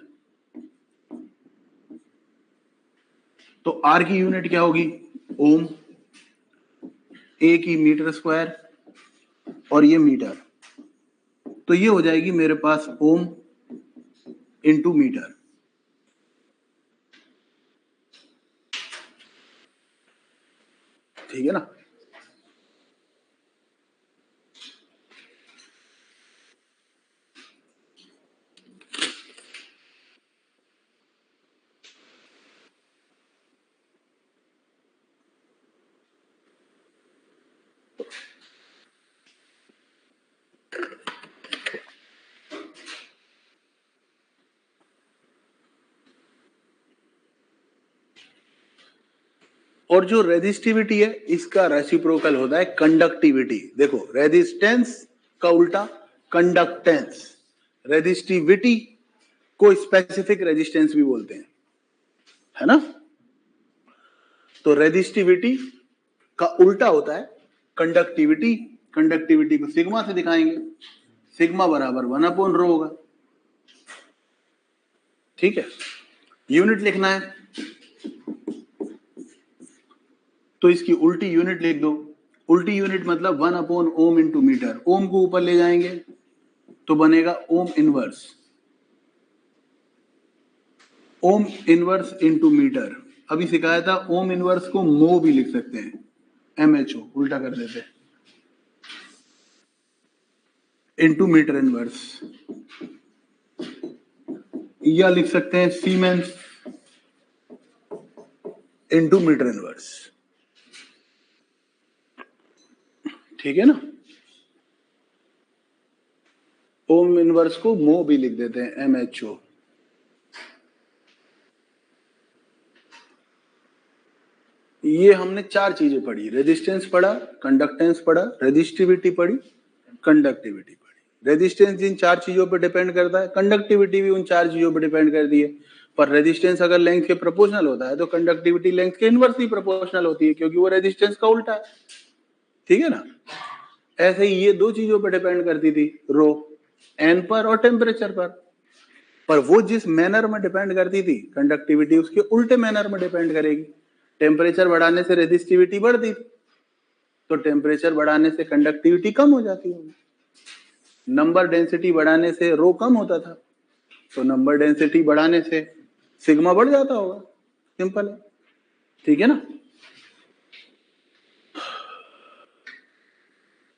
तो आर की यूनिट क्या होगी, ओम, ए की मीटर स्क्वायर और ये मीटर, तो ये हो जाएगी मेरे पास ओम इंटू मीटर। ठीक है ना, और जो रेजिस्टिविटी है इसका रेसिप्रोकल होता है कंडक्टिविटी। देखो, रेजिस्टेंस का उल्टा कंडक्टेंस, रेजिस्टिविटी को स्पेसिफिक रेजिस्टेंस भी बोलते हैं, है ना। तो रेजिस्टिविटी का उल्टा होता है कंडक्टिविटी, कंडक्टिविटी को सिग्मा से दिखाएंगे, सिग्मा बराबर 1/रो होगा। ठीक है, यूनिट लिखना है तो इसकी उल्टी यूनिट लिख दो, उल्टी यूनिट मतलब 1/ओम इंटू मीटर, ओम को ऊपर ले जाएंगे तो बनेगा ohm inverse, ohm inverse into metre. अभी सिखाया था ओम इनवर्स को मो भी लिख सकते हैं, MHO उल्टा कर देते हैं, इंटू मीटर इनवर्स, या लिख सकते हैं सीमेंस इंटू मीटर इनवर्स। ठीक है ना, ओम इनवर्स को मो भी लिख देते हैं, MHO। ये हमने चार चीजें पढ़ी, रेजिस्टेंस पढ़ा, कंडक्टेंस पढ़ा, रेजिस्टिविटी पढ़ी, कंडक्टिविटी बढ़ी। रेजिस्टेंस जिन 4 चीजों पर डिपेंड करता है, कंडक्टिविटी भी उन 4 चीजों पर डिपेंड करती है। पर रेजिस्टेंस अगर लेंथ के प्रोपोर्शनल होता है तो कंडक्टिविटी लेंथ के इनवर्सली प्रोपोर्शनल होती है, क्योंकि वो रेजिस्टेंस का उल्टा है। ठीक है ना? ऐसे ही ये 2 चीजों पर डिपेंड करती थी, रो एन पर और टेम्परेचर पर वो जिस मैनर में डिपेंड करती थी, कंडक्टिविटी उसके उल्टे मैनर में डिपेंड करेगी। टेम्परेचर बढ़ाने से रेजिस्टिविटी बढ़ती, तो टेम्परेचर बढ़ाने से कंडक्टिविटी कम हो जाती है। नंबर डेंसिटी बढ़ाने से रो कम होता था, तो नंबर डेंसिटी बढ़ाने से सिग्मा बढ़ जाता होगा। सिंपल है। ठीक है ना?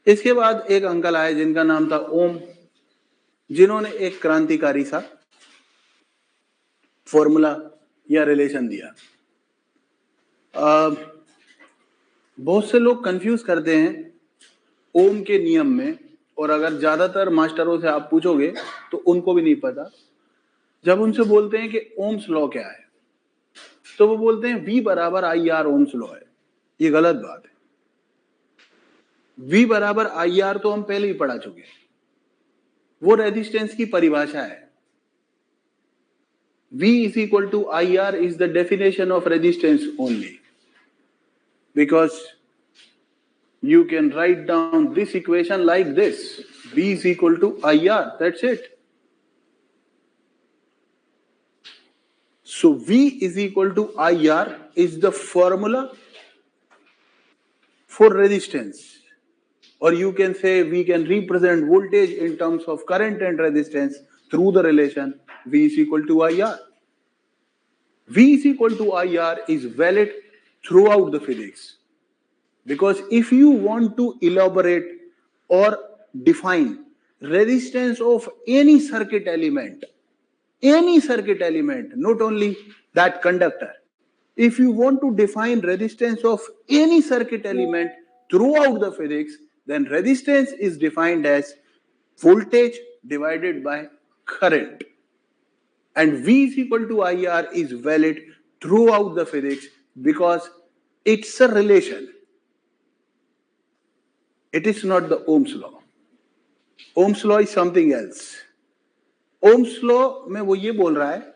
इसके बाद एक अंकल आए जिनका नाम था ओम, जिन्होंने एक क्रांतिकारी सा फॉर्मूला या रिलेशन दिया। बहुत से लोग कंफ्यूज करते हैं ओम के नियम में, और अगर ज्यादातर मास्टरों से आप पूछोगे तो उनको भी नहीं पता। जब उनसे बोलते हैं कि ओम्स लॉ क्या है, तो वो बोलते हैं V बराबर IR ओम्स लॉ है। ये गलत बात है। V बराबर IR तो हम पहले ही पढ़ा चुके हैं, वो रेजिस्टेंस की परिभाषा है। V is equal to IR is the definition of resistance only, because you can write down this equation like this: V is equal to IR, that's it. So V is equal to IR is the formula for resistance, or you can say we can represent voltage in terms of current and resistance through the relation V is equal to IR. V is equal to IR is valid throughout the physics, because if you want to elaborate or define resistance of any circuit element, not only that conductor, if you want to define resistance of any circuit element throughout the physics, then resistance is defined as voltage divided by current. And V is equal to IR is valid throughout the physics because it's a relation. It is not the Ohm's law. Ohm's law is something else. Ohm's law में वो ये बोल रहा है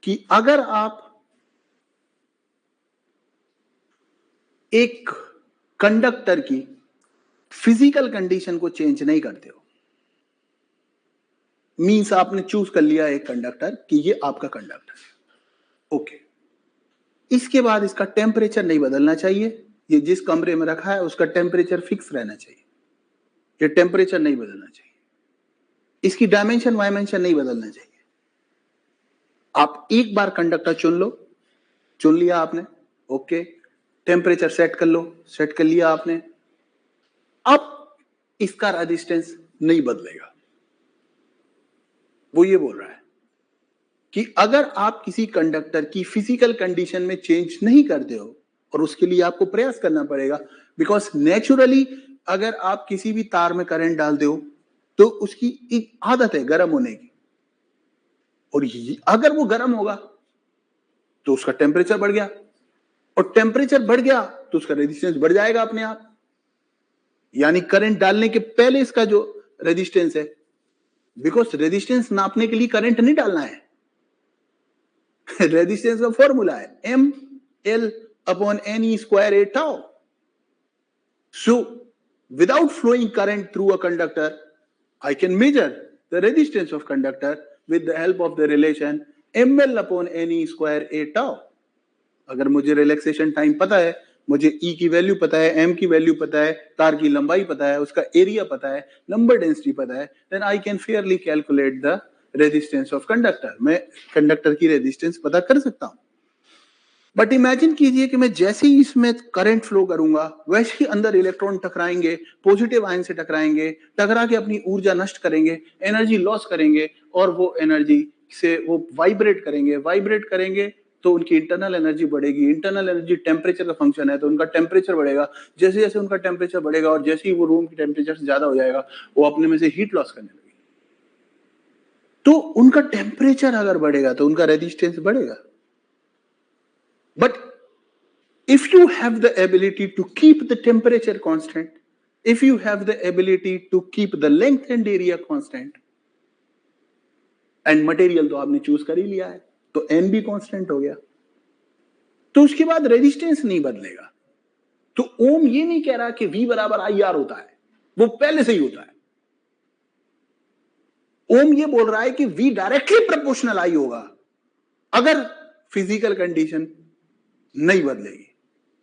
कि अगर आप एक कंडक्टर की फिजिकल कंडीशन को चेंज नहीं करते हो, मींस आपने चूज कर लिया एक कंडक्टर कि ये आपका कंडक्टर है, ओके, इसके बाद इसका टेम्परेचर नहीं बदलना चाहिए। ये जिस कमरे में रखा है उसका टेम्परेचर फिक्स रहना चाहिए, ये टेम्परेचर नहीं बदलना चाहिए, इसकी डायमेंशन वायमेंशन नहीं बदलना चाहिए। आप एक बार कंडक्टर चुन लो, चुन लिया आपने, ओके, टेम्परेचर सेट कर लो, सेट कर लिया आपने, अब इसका रेजिस्टेंस नहीं बदलेगा। वो ये बोल रहा है कि अगर आप किसी कंडक्टर की फिजिकल कंडीशन में चेंज नहीं करते हो, और उसके लिए आपको प्रयास करना पड़ेगा, बिकॉज नेचुरली अगर आप किसी भी तार में करंट डालते हो तो उसकी एक आदत है गर्म होने की, और अगर वो गर्म होगा तो उसका टेम्परेचर बढ़ गया, और टेम्परेचर बढ़ गया तो उसका रेजिस्टेंस बढ़ जाएगा अपने आप। यानी करंट डालने के पहले इसका जो रेजिस्टेंस है, बिकॉज रेजिस्टेंस नापने के लिए करंट नहीं डालना है, रेजिस्टेंस का फॉर्मूला है ML/NE² tau. So without flowing current through a conductor, I can measure the resistance of conductor with the help of the relation ML/NE² tau. अगर मुझे रिलैक्सेशन टाइम पता है, मुझे E की वैल्यू पता है, M की वैल्यू पता है, तार की लंबाई पता है, उसका एरिया पता है, नंबर डेंसिटी पता है, then I can fairly calculate the resistance of conductor. मैं कंडक्टर की रेजिस्टेंस पता कर सकता हूं। बट इमेजिन कीजिए कि मैं जैसे ही इसमें करंट फ्लो करूंगा वैसे ही अंदर इलेक्ट्रॉन टकराएंगे, पॉजिटिव आयन से टकराएंगे, टकरा के अपनी ऊर्जा नष्ट करेंगे, एनर्जी लॉस करेंगे, और वो एनर्जी से वो वाइब्रेट करेंगे तो उनकी इंटरनल एनर्जी बढ़ेगी। इंटरनल एनर्जी टेम्परेचर का फंक्शन है, तो उनका टेम्परेचर बढ़ेगा। जैसे जैसे उनका टेम्परेचर बढ़ेगा और जैसे ही वो रूम की टेम्परेचर से ज्यादा हो जाएगा, वो अपने में से हीट लॉस करने लगेगी। तो उनका टेम्परेचर अगर बढ़ेगा तो उनका रेजिस्टेंस बढ़ेगा। But if you have the ability to keep the temperature constant, if you have the ability to keep the length and area constant, and material तो आपने चूज कर ही लिया है, तो n भी कांस्टेंट हो गया, तो उसके बाद रेजिस्टेंस नहीं बदलेगा। तो ओम ये नहीं कह रहा कि V बराबर IR होता है, वो पहले से ही होता है। ओम ये बोल रहा है कि V डायरेक्टली प्रोपोर्शनल I होगा अगर फिजिकल कंडीशन नहीं बदलेगी,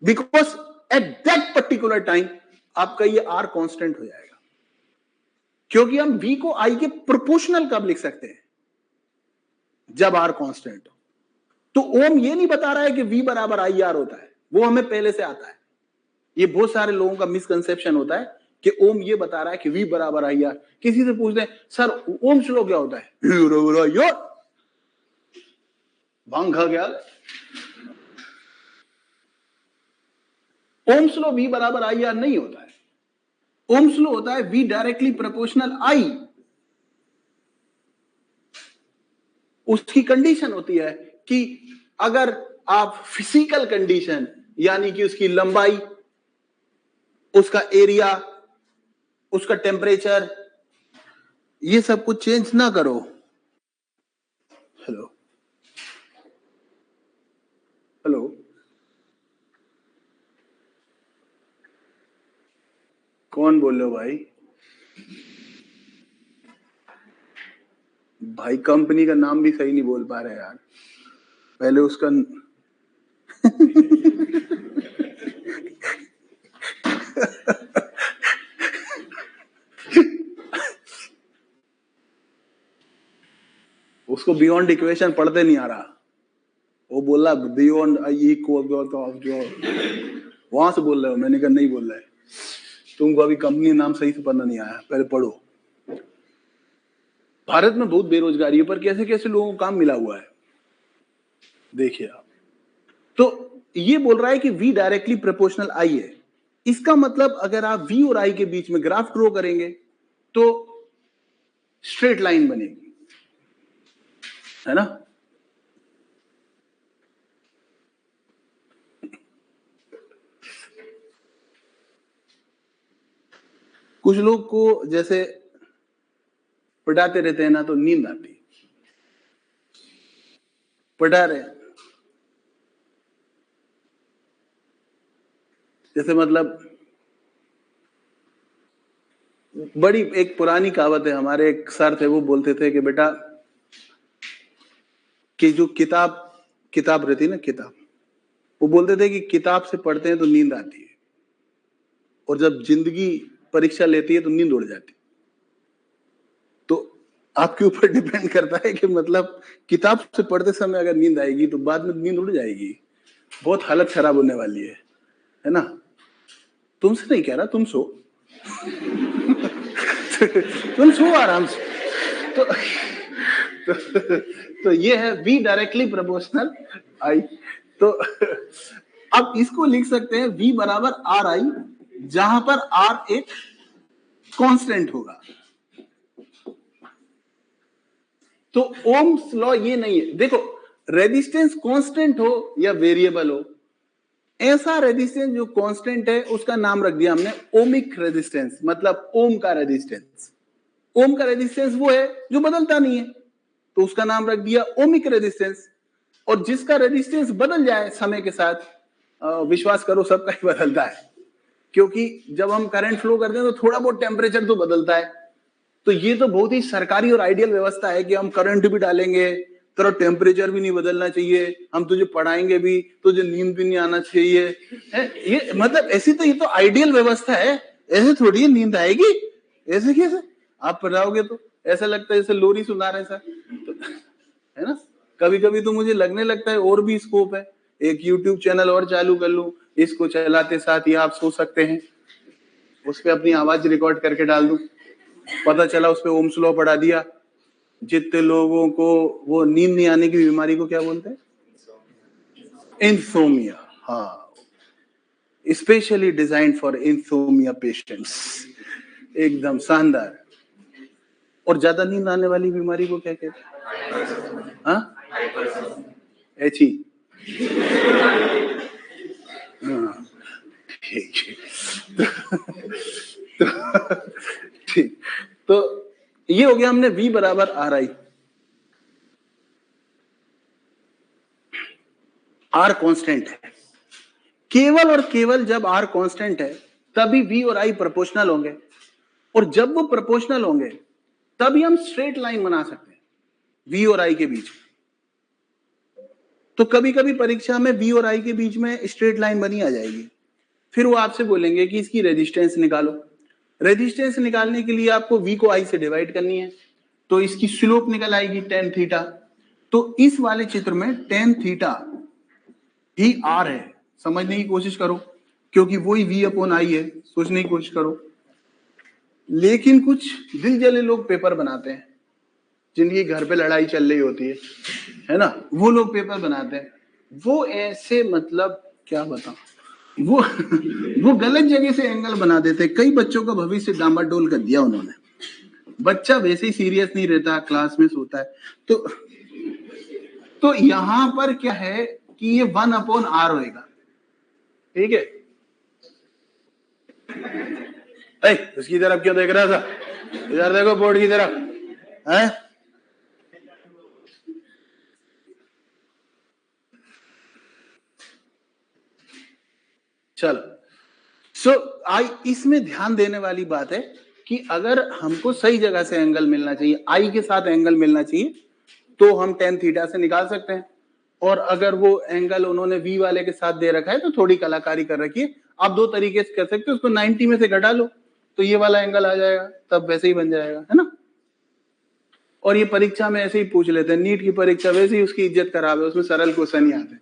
because at that particular time आपका ये R कांस्टेंट हो जाएगा। क्योंकि हम V को I के प्रोपोर्शनल कब लिख सकते हैं? जब R कांस्टेंट हो। तो ओम ये नहीं बता रहा है कि V बराबर IR होता है, वो हमें पहले से आता है। ये बहुत सारे लोगों का मिसकंसेप्शन होता है कि ओम ये बता रहा है कि V बराबर IR। किसी से पूछते हैं सर ओम स्लो क्या होता है? V बराबर IR। भांग खा गया। ओम स्लो V बराबर IR नहीं होता है। ओम स्लो होता है V डायरेक्टली प्रोपोर्शनल I। उसकी कंडीशन होती है कि अगर आप फिजिकल कंडीशन यानी कि उसकी लंबाई, उसका एरिया, उसका टेम्परेचर, ये सब कुछ चेंज ना करो। हेलो हेलो, कौन बोल रहे हो भाई? भाई कंपनी का नाम भी सही नहीं बोल पा रहे यार, पहले उसका उसको बियॉन्ड इक्वेशन पढ़ते नहीं आ रहा, वो बोला बियॉन्ड इक्वल ऑफ जो वहां से बोल रहे हो। मैंने कहा नहीं बोल रहा है, तुमको अभी कंपनी नाम सही से पढ़ना नहीं आया, पहले पढ़ो। भारत में बहुत बेरोजगारी है, पर कैसे कैसे लोगों को काम मिला हुआ है, देखिए आप। तो ये बोल रहा है कि V डायरेक्टली प्रोपोर्शनल I है। इसका मतलब अगर आप V और I के बीच में ग्राफ ड्रॉ करेंगे तो स्ट्रेट लाइन बनेगी, है ना? कुछ लोग को जैसे पढ़ाते रहते हैं ना तो नींद आती, पढ़ा रहे जैसे मतलब बड़ी एक पुरानी कहावत है, हमारे एक सर थे वो बोलते थे कि बेटा कि जो किताब रहती है ना, किताब, वो बोलते थे कि किताब से पढ़ते हैं तो नींद आती है, और जब जिंदगी परीक्षा लेती है तो नींद उड़ जाती। तो आपके ऊपर डिपेंड करता है कि मतलब किताब से पढ़ते समय अगर नींद आएगी तो बाद में नींद उड़ जाएगी, बहुत हालत खराब होने वाली है ना? तुमसे नहीं कह रहा, तुम सो तुम सो आराम से। तो ये है V डायरेक्टली प्रोपोर्शनल I। तो अब इसको लिख सकते हैं V बराबर RI, जहां पर R एक कांस्टेंट होगा। तो ओम्स लॉ ये नहीं है, देखो रेजिस्टेंस कांस्टेंट हो या वेरिएबल हो, ऐसा रेजिस्टेंस जो कांस्टेंट है उसका नाम रख दिया हमने ओमिक रेजिस्टेंस, मतलब ओम का रेजिस्टेंस। ओम का रेजिस्टेंस वो है जो बदलता नहीं है, तो उसका नाम रख दिया ओमिक रेजिस्टेंस। और जिसका रेजिस्टेंस बदल जाए समय के साथ, विश्वास करो सबका ही बदलता है, क्योंकि जब हम करंट फ्लो करते हैं तो थोड़ा बहुत टेम्परेचर तो बदलता है। तो ये तो बहुत ही सरकारी और आइडियल व्यवस्था है कि हम करंट भी डालेंगे, तेरा टेम्परेचर भी नहीं बदलना चाहिए, हम तुझे पढ़ाएंगे भी, तुझे नींद भी नहीं आना चाहिए है? ये मतलब ऐसी तो ये तो आइडियल व्यवस्था है, ऐसे थोड़ी नींद आएगी, ऐसे कैसे? आप पढ़ाओगे तो ऐसा लगता है जैसे लोरी सुना रहे सर, तो, है ना? कभी कभी तो मुझे लगने लगता है और भी स्कोप है, एक YouTube चैनल और चालू कर लूं, इसको चलाते साथ ही आप सो सकते हैं, उस पर अपनी आवाज रिकॉर्ड करके डाल दूं, पता चला उस पर ओम्स लॉ पढ़ा दिया। जितने लोगों को वो नींद नहीं आने की बीमारी को क्या बोलते हैं? इंसोमिया। हाँ, specially design for insomnia patients, एकदम शानदार। और ज्यादा नींद आने वाली बीमारी को क्या कहते हैं? हाँ, एची। हाँ, ठीक है। ये हो गया हमने V बराबर RI, R कांस्टेंट है। केवल और केवल जब R कांस्टेंट है तभी V और I प्रोपोर्शनल होंगे, और जब वो प्रोपोर्शनल होंगे तभी हम स्ट्रेट लाइन बना सकते हैं V और I के बीच। तो कभी कभी परीक्षा में V और I के बीच में स्ट्रेट लाइन बनी आ जाएगी, फिर वो आपसे बोलेंगे कि इसकी रेजिस्टेंस निकालो। रेजिस्टेंस निकालने के लिए आपको V को I से डिवाइड करनी है, तो इसकी स्लोप निकल आएगी tan थीटा। तो इस वाले चित्र में tan थीटा ही R है, समझने की कोशिश करो, क्योंकि वही V अपॉन I है, सोचने की कोशिश करो। लेकिन कुछ दिल जले लोग पेपर बनाते हैं, जिनकी घर पे लड़ाई चल रही होती है ना, वो लोग पेपर बनाते हैं, वो ऐसे मतलब क्या बताऊं, वो गलत जगह से एंगल बना देते। कई बच्चों का भविष्य डामाडोल कर दिया उन्होंने। बच्चा वैसे ही सीरियस नहीं रहता, क्लास में सोता है। तो यहां पर क्या है कि ये 1 अपॉन R होएगा, ठीक है। उसकी तरफ क्यों देख रहा था, इधर देखो बोर्ड की तरफ है। चलो, सो इसमें ध्यान देने वाली बात है कि अगर हमको सही जगह से एंगल मिलना चाहिए, I के साथ एंगल मिलना चाहिए, तो हम tan थीटा से निकाल सकते हैं। और अगर वो एंगल उन्होंने V वाले के साथ दे रखा है तो थोड़ी कलाकारी कर रखी है। आप दो तरीके से कर सकते हो, उसको 90 में से घटा लो तो ये वाला एंगल आ जाएगा, तब वैसे ही बन जाएगा, है ना। और ये परीक्षा में ऐसे ही पूछ लेते हैं, नीट की परीक्षा वैसे ही उसकी इज्जत खराब है, उसमें सरल क्वेश्चन ही आते हैं।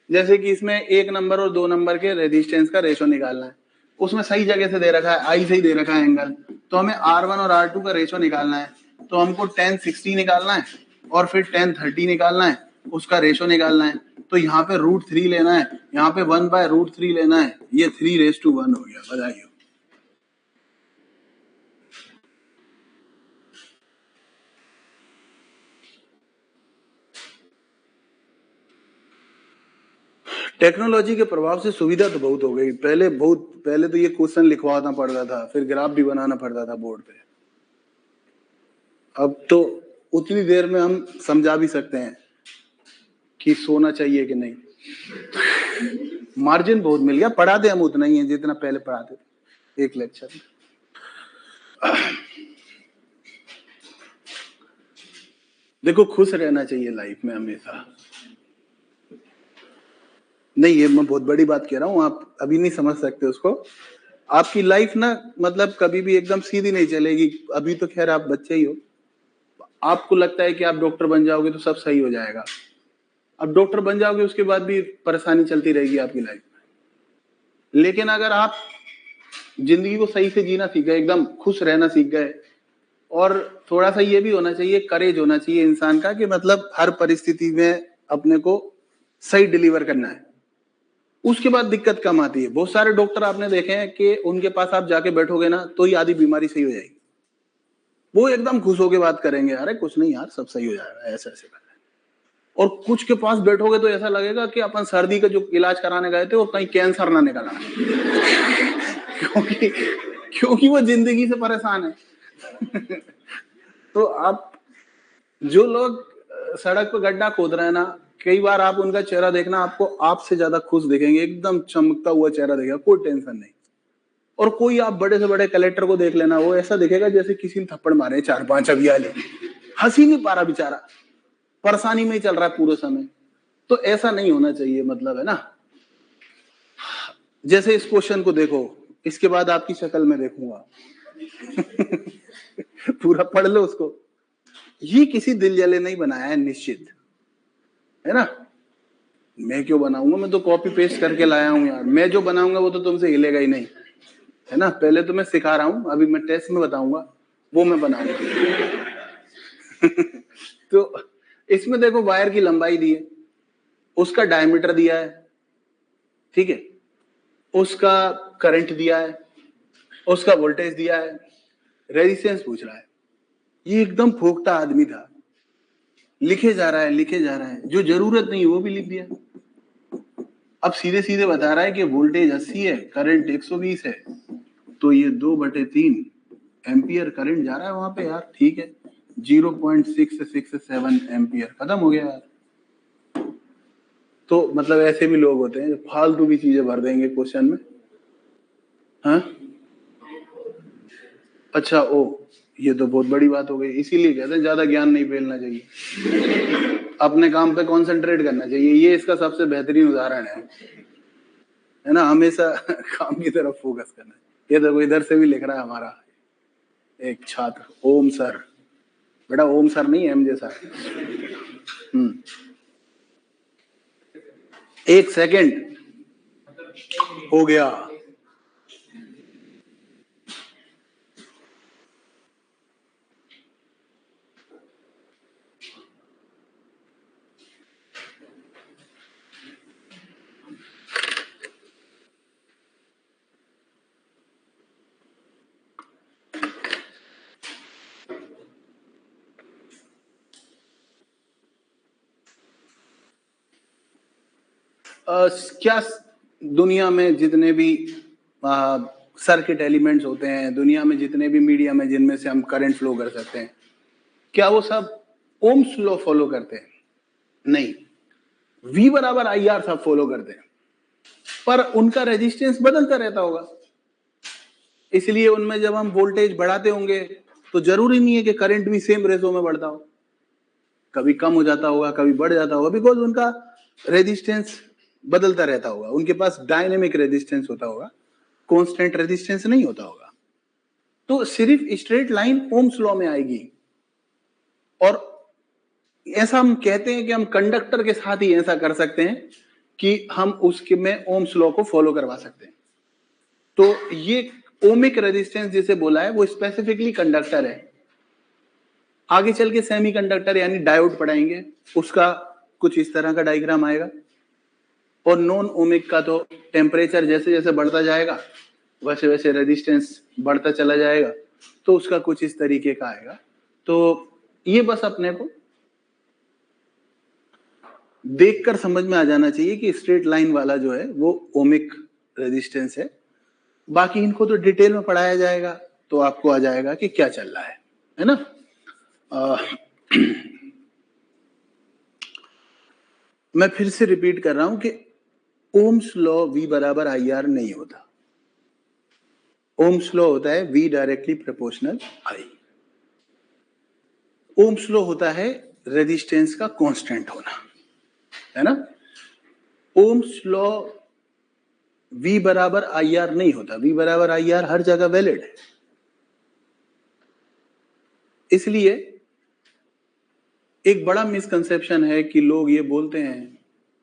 जैसे कि इसमें 1 नंबर और 2 नंबर के रेजिस्टेंस का रेशो निकालना है, उसमें सही जगह से दे रखा है, I से ही दे रखा है एंगल, तो हमें R1 और R2 का रेशो निकालना है। तो हमको tan 60 निकालना है और फिर tan 30 निकालना है, उसका रेशो निकालना है। तो यहाँ पे √3 लेना है, यहाँ पे 1/√3 लेना है, ये 3:1 हो गया। बधाई हो। टेक्नोलॉजी के प्रभाव से सुविधा तो बहुत हो गई। पहले तो ये क्वेश्चन लिखवाना पड़ता था, फिर ग्राफ भी बनाना पड़ता था बोर्ड पे। अब तो उतनी देर में हम समझा भी सकते हैं कि सोना चाहिए कि नहीं। मार्जिन बहुत मिल गया, पढ़ाते हम उतना ही है जितना पहले पढ़ाते थे एक लेक्चर में। देखो, खुश रहना चाहिए लाइफ में हमेशा। नहीं, ये मैं बहुत बड़ी बात कह रहा हूँ, आप अभी नहीं समझ सकते उसको। आपकी लाइफ ना मतलब कभी भी एकदम सीधी नहीं चलेगी। अभी तो खैर आप बच्चे ही हो, आपको लगता है कि आप डॉक्टर बन जाओगे तो सब सही हो जाएगा। अब डॉक्टर बन जाओगे, उसके बाद भी परेशानी चलती रहेगी आपकी लाइफ में। लेकिन अगर आप जिंदगी को सही से जीना सीख गए, एकदम खुश रहना सीख गए, और थोड़ा सा ये भी होना चाहिए, करेज होना चाहिए इंसान का, कि मतलब हर परिस्थिति में अपने को सही डिलीवर करना है, उसके बाद दिक्कत कम आती है। बहुत सारे डॉक्टर आपने देखे हैं कि उनके पास आप जाके बैठोगे ना तो ही आधी बीमारी सही हो जाएगी। वो एकदम खुश होकर बात करेंगे, अरे कुछ नहीं यार, सब सही हो जाएगा, ऐसे ऐसे कर। और कुछ के पास बैठोगे तो ऐसा लगेगा कि अपन सर्दी का जो इलाज कराने गए थे और कहीं कैंसर ना निकल आए। क्योंकि वो जिंदगी से परेशान है। तो आप जो लोग सड़क पर गड्ढा खोद रहे हैं ना, कई बार आप उनका चेहरा देखना, आपको आपसे ज्यादा खुश दिखेंगे, एकदम चमकता हुआ चेहरा दिखेगा, कोई टेंशन नहीं। और कोई आप बड़े से बड़े कलेक्टर को देख लेना, वो ऐसा दिखेगा जैसे किसी ने थप्पड़ मारे 4-5 अभी आले, हंसी नहीं पा रहा बेचारा, परेशानी में ही चल रहा है पूरे समय। तो ऐसा नहीं होना चाहिए, मतलब है ना। जैसे इस क्वेश्चन को देखो, इसके बाद आपकी शक्ल में देखूंगा। पूरा पढ़ लो उसको। ये किसी दिल जले नहीं बनाया है, निश्चित है ना। मैं क्यों बनाऊंगा, मैं तो कॉपी पेस्ट करके लाया हूं यार। मैं जो बनाऊंगा वो तो तुमसे हिलेगा ही नहीं, है ना। पहले तो मैं सिखा रहा हूं, अभी मैं टेस्ट में बताऊंगा, वो मैं बनाऊंगा। तो इसमें देखो, वायर की लंबाई दी है, उसका डायमीटर दिया है, ठीक है, उसका करंट दिया है, उसका वोल्टेज दिया है, रेजिस्टेंस पूछ रहा है। ये एकदम फोकटा आदमी था, लिखे जा रहा है, जो जरूरत नहीं वो भी लिख दिया। अब सीधे सीधे बता रहा है कि वोल्टेज 80 है, करंट 120 है, तो ये 2/3 एम्पियर करंट जा रहा है वहां पे यार, ठीक है। 0.667 एम्पियर, खत्म हो गया यार। तो मतलब ऐसे भी लोग होते हैं जो फालतू की चीजें भर देंगे क्वेश्चन में। हाँ अच्छा, ओ ये तो बहुत बड़ी बात हो गई, इसीलिए कहते हैं ज्यादा ज्ञान नहीं फैलना चाहिए, अपने काम पे कंसंट्रेट करना चाहिए। ये इसका सबसे बेहतरीन उदाहरण है ना, हमेशा काम की तरफ फोकस करना। ये देखो इधर से भी लिख रहा है हमारा एक छात्र, ओम सर। बेटा ओम सर नहीं, एम जे सर। 1 सेकंड हो गया। क्या दुनिया में जितने भी सर्किट एलिमेंट्स होते हैं, दुनिया में जितने भी मीडियम है जिनमें से हम करंट फ्लो कर सकते हैं, क्या वो सब ओम्स लॉ फॉलो करते हैं? नहीं, V बराबर IR सब फॉलो करते हैं, पर उनका रेजिस्टेंस बदलता रहता होगा। इसलिए उनमें जब हम वोल्टेज बढ़ाते होंगे तो जरूरी नहीं है कि करंट भी सेम रेशो में बढ़ता हो, कभी कम हो जाता होगा, कभी बढ़ जाता होगा, बिकॉज उनका रेजिस्टेंस बदलता रहता होगा। उनके पास डायनेमिक रेजिस्टेंस होता होगा, कांस्टेंट रेजिस्टेंस नहीं होता होगा। तो सिर्फ स्ट्रेट लाइन ओम्स लॉ में आएगी। और ऐसा हम कहते हैं कि हम कंडक्टर के साथ ही ऐसा कर सकते हैं कि हम उसके में ओम्स लॉ को फॉलो करवा सकते हैं। तो ये ओमिक रेजिस्टेंस जिसे बोला है वो स्पेसिफिकली कंडक्टर है। आगे चल के सेमीकंडक्टर यानी डायोड पढ़ाएंगे, उसका कुछ इस तरह का डायग्राम आएगा। और नॉन ओमिक का तो टेम्परेचर जैसे जैसे बढ़ता जाएगा वैसे वैसे रेजिस्टेंस बढ़ता चला जाएगा, तो उसका कुछ इस तरीके का आएगा। तो ये बस अपने को देखकर समझ में आ जाना चाहिए कि स्ट्रेट लाइन वाला जो है वो ओमिक रेजिस्टेंस है। बाकी इनको तो डिटेल में पढ़ाया जाएगा, तो आपको आ जाएगा कि क्या चल रहा है ना। मैं फिर से रिपीट कर रहा हूं कि ओम्स लॉ V बराबर IR नहीं होता। ओम्स लॉ होता है V directly proportional I। Ohm's law होता है रेजिस्टेंस का कांस्टेंट होना, है ना। ओम्स लॉ V बराबर IR नहीं होता। V बराबर IR हर जगह वैलिड है। इसलिए एक बड़ा मिसकंसेप्शन है कि लोग ये बोलते हैं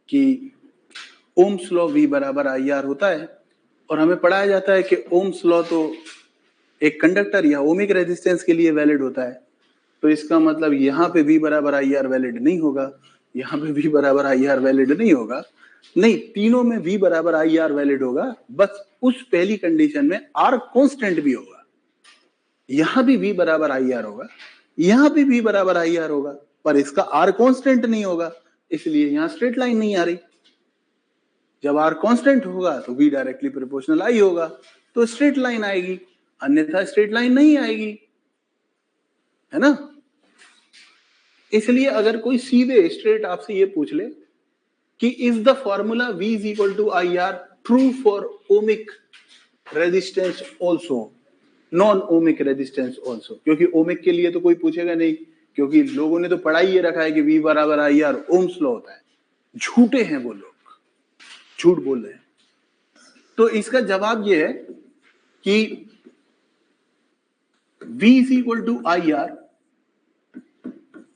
कि ओम्स लॉ V बराबर IR होता है, और हमें पढ़ाया जाता है कि ओम्स लॉ तो एक कंडक्टर या ओमिक रेजिस्टेंस के लिए वैलिड होता है। तो इसका मतलब यहाँ पे V बराबर IR वैलिड नहीं होगा, यहाँ पे V बराबर IR वैलिड नहीं होगा। नहीं, तीनों में V बराबर IR वैलिड होगा, बस उस पहली कंडीशन में R कांस्टेंट भी होगा। यहां भी V बराबर IR होगा, यहां भी V बराबर IR होगा, पर इसका R कांस्टेंट नहीं होगा, इसलिए यहां स्ट्रेट लाइन नहीं आ रही। जब R कांस्टेंट होगा तो V डायरेक्टली प्रोपोर्शनल I होगा, तो स्ट्रेट लाइन आएगी, अन्यथा स्ट्रेट लाइन नहीं आएगी, है ना। इसलिए अगर कोई सीधे स्ट्रेट आपसे ये पूछ ले कि is the formula V is equal to IR true for ohmic resistance also, non ohmic resistance also, क्योंकि ओमिक के लिए तो कोई पूछेगा नहीं, क्योंकि लोगों ने तो पढ़ाई ये रखा है कि V बराबर IR ओम्स लॉ होता है। झूठे हैं वो लोग, झूठ बोल रहे हैं। तो इसका जवाब ये है कि V is equal to IR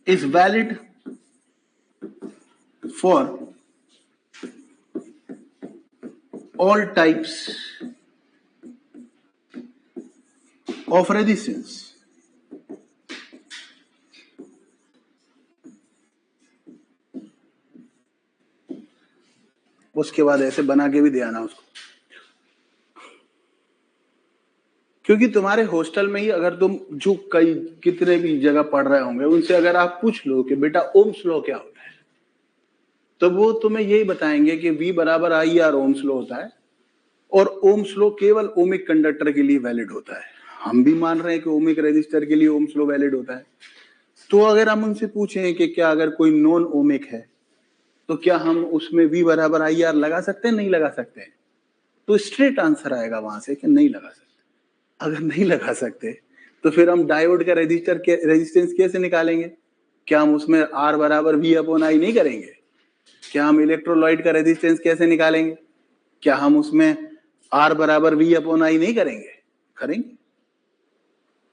is valid for all types of resistance. उसके बाद ऐसे बना के भी दे आना उसको, क्योंकि तुम्हारे हॉस्टल में ही अगर तुम जो कई कितने भी जगह पढ़ रहे होंगे उनसे अगर आप पूछ लो कि बेटा ओम्स लॉ क्या होता है, तो वो तुम्हें यही बताएंगे कि V बराबर IR ओम्स लॉ होता है, और ओम्स लॉ केवल ओमिक कंडक्टर के लिए वैलिड होता है। हम भी मान रहे हैं कि ओमिक रेजिस्टर के लिए ओम्स लॉ वैलिड होता है। तो अगर हम उनसे पूछें कि क्या अगर कोई नॉन ओमिक है तो क्या हम उसमें V बराबर आई आर लगा सकते हैं, नहीं लगा सकते हैं? तो स्ट्रेट आंसर आएगा वहां से कि नहीं लगा सकते। अगर नहीं लगा सकते तो फिर हम डायोड का रेजिस्टेंस कैसे निकालेंगे? क्या हम उसमें R बराबर V अपॉन आई नहीं करेंगे? क्या हम इलेक्ट्रोलाइट का रेजिस्टेंस कैसे निकालेंगे? क्या हम उसमें R बराबर V अपॉन आई नहीं करेंगे? करेंगे,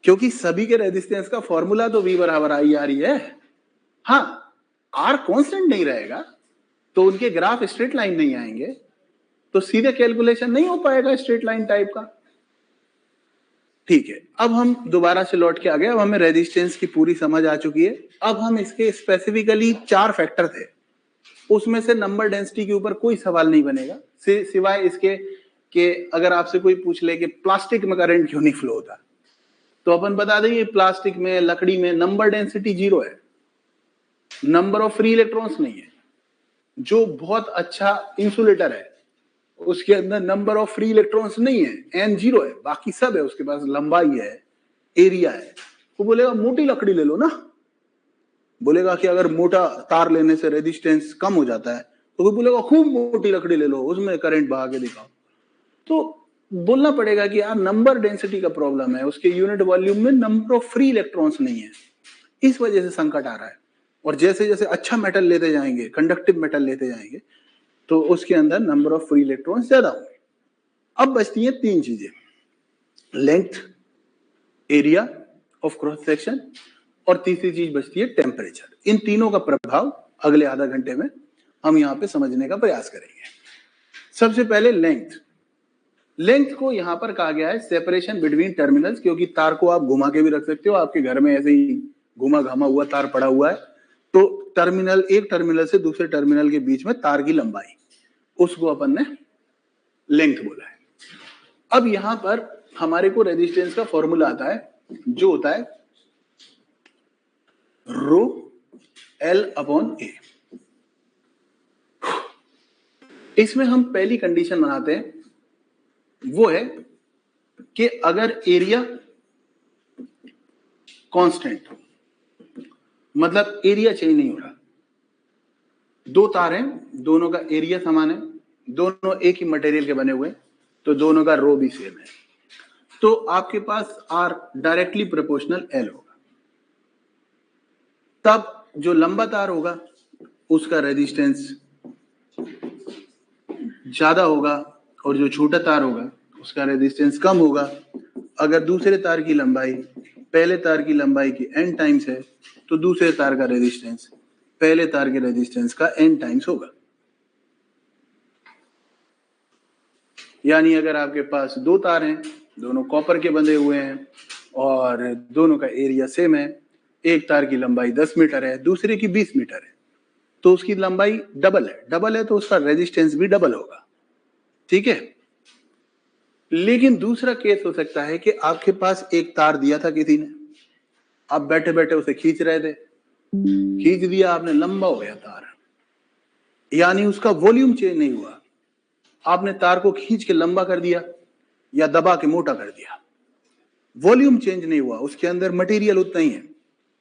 क्योंकि सभी के रेजिस्टेंस का फॉर्मूला तो V बराबर आई आर ही है। हाँ, R कांस्टेंट नहीं रहेगा तो उनके ग्राफ स्ट्रेट लाइन नहीं आएंगे, तो सीधे कैलकुलेशन नहीं हो पाएगा स्ट्रेट लाइन टाइप का। ठीक है, अब हम दोबारा से लौट के आ गए। अब हमें रेजिस्टेंस की पूरी समझ आ चुकी है। अब हम इसके स्पेसिफिकली 4 फैक्टर थे, उसमें से नंबर डेंसिटी के ऊपर कोई सवाल नहीं बनेगा, सिवाय इसके कि अगर आपसे कोई पूछ ले कि प्लास्टिक में करंट क्यों नहीं फ्लो होता, तो अपन बता देंगे प्लास्टिक में, लकड़ी में नंबर डेंसिटी 0 है, नंबर ऑफ फ्री इलेक्ट्रॉन्स नहीं है। जो बहुत अच्छा इंसुलेटर है उसके अंदर नंबर ऑफ फ्री इलेक्ट्रॉन्स नहीं है, n 0 है, बाकी सब है, उसके पास लंबाई है, एरिया है। वो बोलेगा मोटी लकड़ी ले लो ना, बोलेगा कि अगर मोटा तार लेने से रेजिस्टेंस कम हो जाता है, तो कोई बोलेगा खूब मोटी लकड़ी ले लो, उसमें करंट बहा के दिखाओ। तो बोलना पड़ेगा कि यार नंबर डेंसिटी का प्रॉब्लम है, उसके यूनिट वॉल्यूम में नंबर ऑफ फ्री इलेक्ट्रॉन्स नहीं है, इस वजह से संकट आ रहा है। और जैसे जैसे अच्छा मेटल लेते जाएंगे, कंडक्टिव मेटल लेते जाएंगे, तो उसके अंदर नंबर ऑफ फ्री इलेक्ट्रॉन्स ज्यादा होंगे। अब बचती है 3 चीजें, length, area of cross section, और तीसरी चीज बचती है टेम्परेचर। इन तीनों का प्रभाव अगले आधा घंटे में हम यहाँ पे समझने का प्रयास करेंगे। सबसे पहले लेंथ। लेंथ को यहां पर कहा गया है सेपरेशन बिटवीन टर्मिनल्स, क्योंकि तार को आप घुमा के भी रख सकते हो, आपके घर में ऐसे ही घुमा घामा हुआ तार पड़ा हुआ है, तो टर्मिनल, एक टर्मिनल से दूसरे टर्मिनल के बीच में तार की लंबाई, उसको अपन ने लेंथ बोला है। अब यहां पर हमारे को रेजिस्टेंस का फॉर्मूला आता है, जो होता है रो L अपॉन ए। इसमें हम पहली कंडीशन बनाते हैं, वो है कि अगर एरिया कांस्टेंट, मतलब एरिया चेंज नहीं हो रहा, दो तार हैं, दोनों का एरिया समान है, दोनों एक ही मटेरियल के बने हुए, तो दोनों का रो भी सेम है, तो आपके पास R डायरेक्टली प्रोपोर्शनल L होगा। तब जो लंबा तार होगा उसका रेजिस्टेंस ज्यादा होगा, और जो छोटा तार होगा उसका रेजिस्टेंस कम होगा। अगर दूसरे तार की लंबाई पहले तार की लंबाई की n टाइम्स है, तो दूसरे तार का रेजिस्टेंस पहले तार के रेजिस्टेंस का n टाइम्स होगा। यानी अगर आपके पास 2 तार हैं, दोनों कॉपर के बंधे हुए हैं और दोनों का एरिया सेम है, एक तार की लंबाई 10 मीटर है, दूसरे की 20 मीटर है, तो उसकी लंबाई डबल है तो उसका रेजिस्टेंस भी डबल होगा। ठीक है, लेकिन दूसरा केस हो सकता है कि आपके पास एक तार दिया था किसी ने, आप बैठे बैठे उसे खींच रहे थे, खींच दिया आपने, लंबा हो गया तार, यानी उसका वॉल्यूम चेंज नहीं हुआ, आपने तार को खींच के लंबा कर दिया या दबा के मोटा कर दिया, वॉल्यूम चेंज नहीं हुआ, उसके अंदर मटेरियल उतना ही है,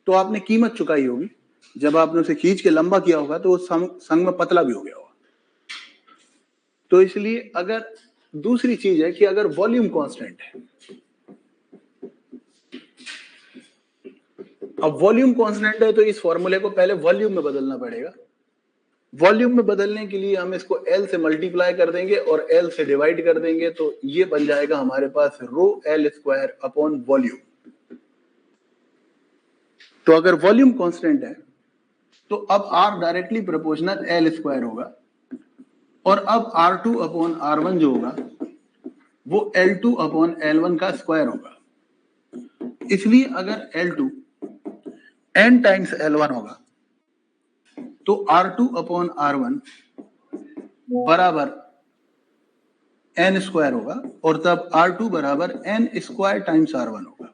तो आपने कीमत चुकाई होगी। जब आपने उसे खींच के लंबा किया होगा तो वो संग में पतला भी हो गया होगा। तो इसलिए अगर दूसरी चीज है कि अगर वॉल्यूम कांस्टेंट है, अब वॉल्यूम कांस्टेंट है तो इस फॉर्मूले को पहले वॉल्यूम में बदलना पड़ेगा। वॉल्यूम में बदलने के लिए हम इसको L से मल्टीप्लाई कर देंगे और L से डिवाइड कर देंगे, तो ये बन जाएगा हमारे पास रो L स्क्वायर अपॉन वॉल्यूम। तो अगर वॉल्यूम कांस्टेंट है तो अब R directly proportional L square होगा, और अब R2 अपॉन R1 जो होगा वो L2 अपॉन L1 का स्क्वायर होगा। इसलिए अगर L2 n टाइम्स L1 होगा तो R2 अपॉन R1 बराबर n स्क्वायर होगा, और तब R2 बराबर n स्क्वायर टाइम्स R1 होगा।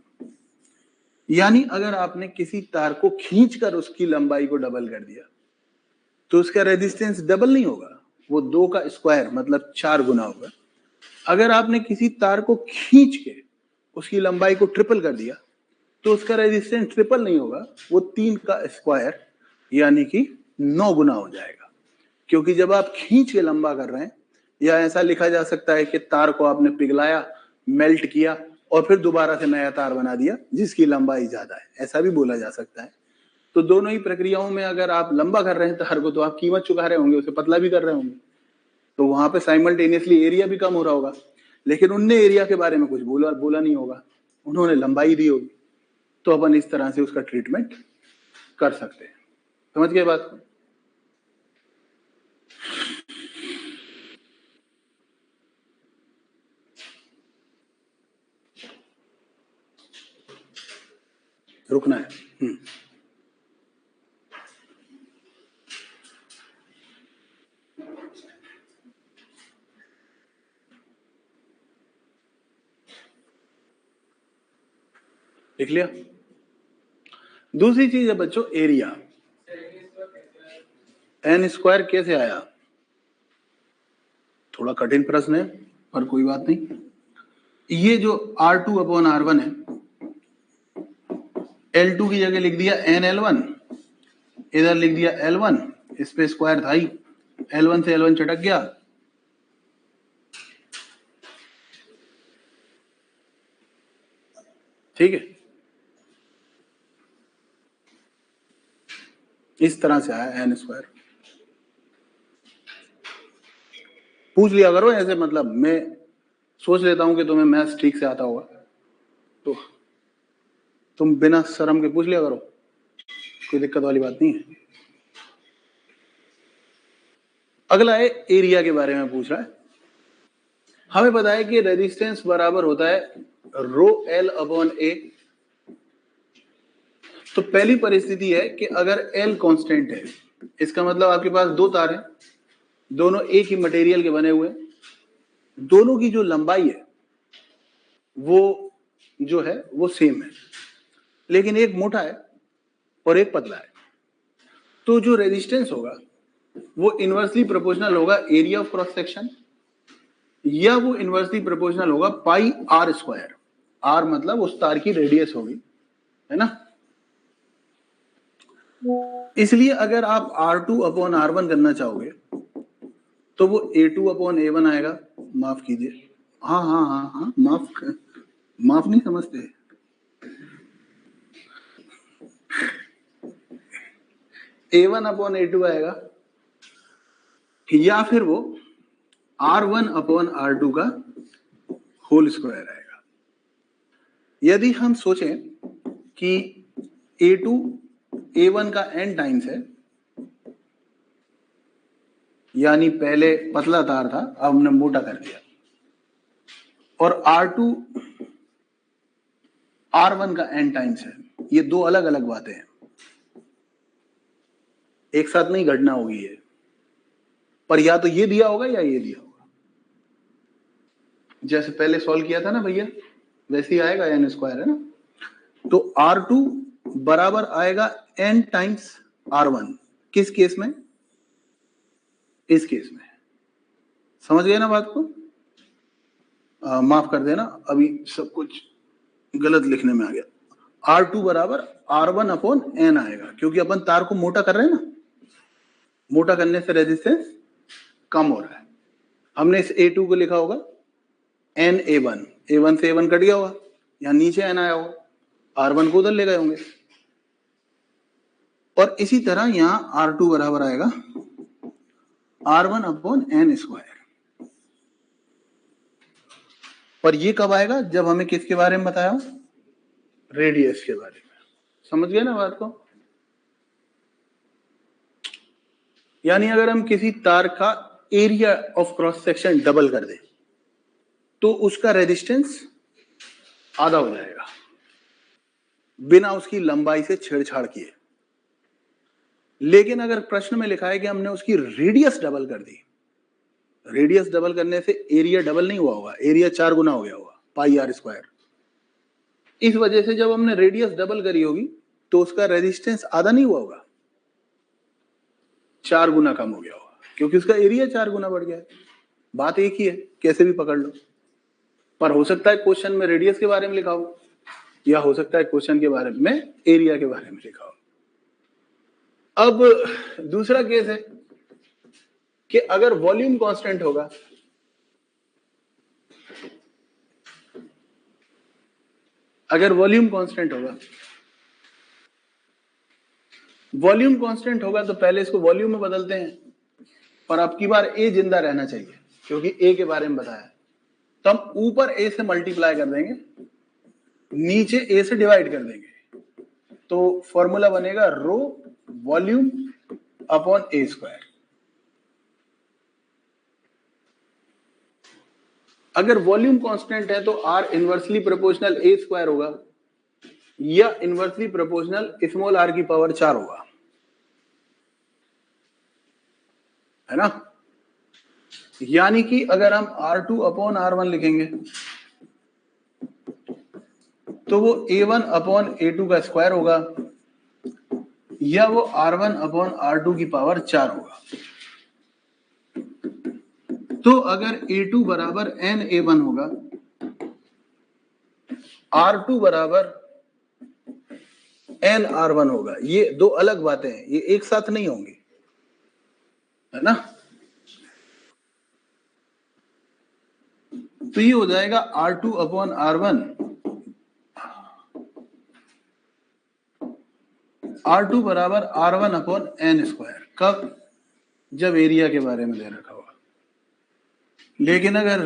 यानी अगर आपने किसी तार को खींचकर उसकी लंबाई को डबल कर दिया तो उसका रेजिस्टेंस डबल नहीं होगा, वो 2 का स्क्वायर मतलब 4 गुना होगा। अगर आपने किसी तार को खींच के उसकी लंबाई को ट्रिपल कर दिया तो उसका रेजिस्टेंस ट्रिपल नहीं होगा, वो 3 का स्क्वायर यानी कि 9 गुना हो जाएगा। क्योंकि जब आप खींच के लंबा कर रहे हैं, या ऐसा लिखा जा सकता है कि तार को आपने पिघलाया, मेल्ट किया और फिर दोबारा से नया तार बना दिया जिसकी लंबाई ज्यादा है, ऐसा भी बोला जा सकता है। तो दोनों ही प्रक्रियाओं में अगर आप लंबा कर रहे हैं तार को, तो आप कीमत चुका रहे होंगे, उसे पतला भी कर रहे होंगे, तो वहां पे साइमल्टेनियसली एरिया भी कम हो रहा होगा। लेकिन उनने एरिया के बारे में कुछ बोला नहीं होगा, उन्होंने लंबाई दी होगी। तो अपन इस तरह से उसका ट्रीटमेंट कर सकते हैं। समझ गए बात को? रुकना है। लिख लिया? दूसरी चीज है बच्चों एरिया। एन स्क्वायर कैसे आया? थोड़ा कठिन प्रश्न है पर कोई बात नहीं। ये जो R2 अपॉन R1 है, L2 की जगह लिख दिया NL1, इधर लिख दिया L1, इस पे स्क्वायर था ही, L1 से L1 चटक गया, ठीक है। इस तरह से आया एन स्क्वायर। पूछ लिया करो ऐसे, मतलब मैं सोच लेता हूं कि तुम्हें मैथ्स ठीक से आता होगा, तो तुम बिना शर्म के पूछ लिया करो, कोई दिक्कत वाली बात नहीं है। अगला है एरिया के बारे में पूछ रहा है। हमें पता है कि रेजिस्टेंस बराबर होता है रो एल अपॉन ए। तो पहली परिस्थिति है कि अगर एल कांस्टेंट है, इसका मतलब आपके पास दो तार हैं, दोनों एक ही मटेरियल के बने हुए हैं, दोनों की जो लंबाई है वो जो है वो सेम है, लेकिन एक मोटा है और एक पतला है। तो जो रेजिस्टेंस होगा वो इनवर्सली प्रोपोर्शनल होगा एरिया ऑफ क्रॉस सेक्शन, या वो इनवर्सली प्रोपोर्शनल होगा पाई आर स्क्वायर। आर मतलब उस तार की रेडियस होगी, है ना। इसलिए अगर आप R2 अपॉन R1 करना चाहोगे तो वो A2 अपॉन A1 आएगा। माफ कीजिए, हाँ हाँ हाँ हाँ, माफ नहीं समझते, A1 अपॉन A2 आएगा, या फिर वो R1 अपॉन R2 का होल स्क्वायर आएगा। यदि हम सोचें कि A2 A1 का n टाइम्स है, यानी पहले पतला तार था, अब हमने मोटा कर दिया, और R2 R1 का n टाइम्स है, ये दो अलग अलग बातें हैं, एक साथ नहीं घटना होगी ये, पर या तो ये दिया होगा या ये दिया होगा। जैसे पहले सॉल्व किया था ना भैया, वैसे ही आएगा, n स्क्वायर है ना। तो R2 बराबर आएगा n टाइम्स R1। किस केस में? इस केस में। समझ गए ना बात को? माफ कर देना, अभी सब कुछ गलत लिखने में आ गया। R2 बराबर R1 अपॉन n आएगा, क्योंकि अपन तार को मोटा कर रहे हैं ना, मोटा करने से रेजिस्टेंस कम हो रहा है। हमने इस A2 को लिखा होगा n A1, A1 से A1 कट गया होगा, यहां नीचे n आया होगा, R1 को उधर ले गए होंगे, और इसी तरह यहां R2 बराबर आएगा R1 अपॉन n स्क्वायर। पर ये कब आएगा? जब हमें किसके बारे में बताया? रेडियस के बारे में। समझ गए ना बात को? यानी अगर हम किसी तार का area of cross section double कर दें तो उसका रेजिस्टेंस आधा हो जाएगा, बिना उसकी लंबाई से छेड़छाड़ किए। लेकिन अगर प्रश्न में लिखा है कि हमने उसकी रेडियस डबल कर दी, रेडियस डबल करने से एरिया डबल नहीं हुआ होगा, एरिया 4 गुना हो गया होगा, पाई आर स्क्वायर। इस वजह से जब हमने रेडियस डबल करी होगी तो उसका रेजिस्टेंस आधा नहीं हुआ होगा, 4 गुना कम हो गया होगा, क्योंकि उसका एरिया 4 गुना बढ़ गया है। बात एक ही है, कैसे भी पकड़ लो। पर हो सकता है क्वेश्चन में रेडियस के बारे में लिखा हो, या हो सकता है क्वेश्चन के बारे में एरिया के बारे में लिखा हो। अब दूसरा केस है कि अगर वॉल्यूम कांस्टेंट होगा, अगर वॉल्यूम कांस्टेंट होगा, वॉल्यूम कांस्टेंट होगा तो पहले इसको वॉल्यूम में बदलते हैं, पर अब की बार ए जिंदा रहना चाहिए क्योंकि ए के बारे में बताया। तो हम ऊपर ए से मल्टीप्लाई कर देंगे, नीचे ए से डिवाइड कर देंगे, तो फॉर्मूला बनेगा rho volume upon A square. अगर वॉल्यूम कांस्टेंट है तो R inversely proportional A square होगा या इनवर्सली प्रोपोर्शनल स्मॉल आर की पावर 4 होगा, है ना। यानी कि अगर हम R2 अपॉन R1 लिखेंगे तो वो A1 अपॉन A2 का स्क्वायर होगा या वो R1 अपॉन R2 की पावर 4 होगा। तो अगर A2 बराबर NA1 होगा, R2 बराबर NR1 होगा। ये दो अलग बातें हैं, ये एक साथ नहीं होंगी, है ना। तो ये हो जाएगा R2 अपॉन R1, R2 बराबर R1 अपॉन N स्क्वायर। कब? जब एरिया के बारे में दे रखा होगा। लेकिन अगर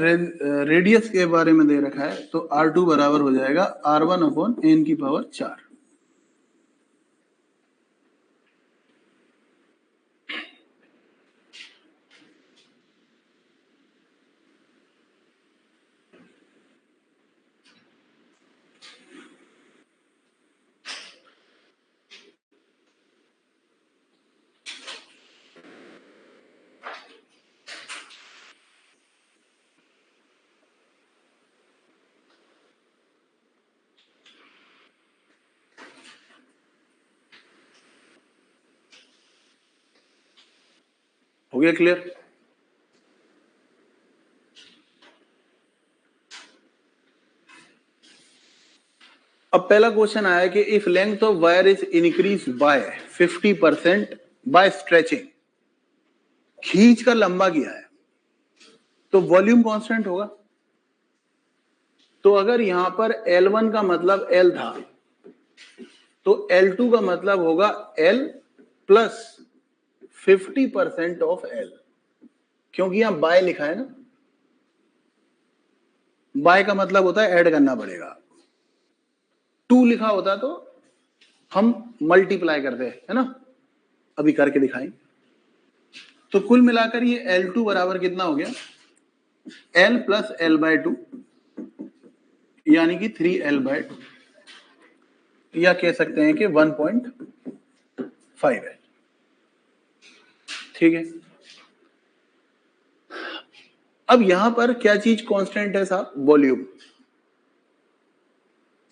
रेडियस के बारे में दे रखा है तो R2 बराबर हो जाएगा R1 अपॉन N की पावर 4। हो गया क्लियर? अब पहला क्वेश्चन आया कि if length of wire is increase by 50% by stretching, खींच कर लंबा किया है तो वॉल्यूम कांस्टेंट होगा। तो अगर यहां पर L1 का मतलब L था तो L2 का मतलब होगा L प्लस 50% ऑफ L, क्योंकि यहां बाय लिखा है ना। बाय का मतलब होता है ऐड करना पड़ेगा। 2 लिखा होता तो हम मल्टीप्लाई करते, है ना। अभी करके दिखाएं। तो कुल मिलाकर ये L2 बराबर कितना हो गया? L प्लस L बाय 2 यानी कि 3L/2, या कह सकते हैं कि 1.5 है। ठीक है। अब यहां पर क्या चीज कांस्टेंट है साहब? वॉल्यूम,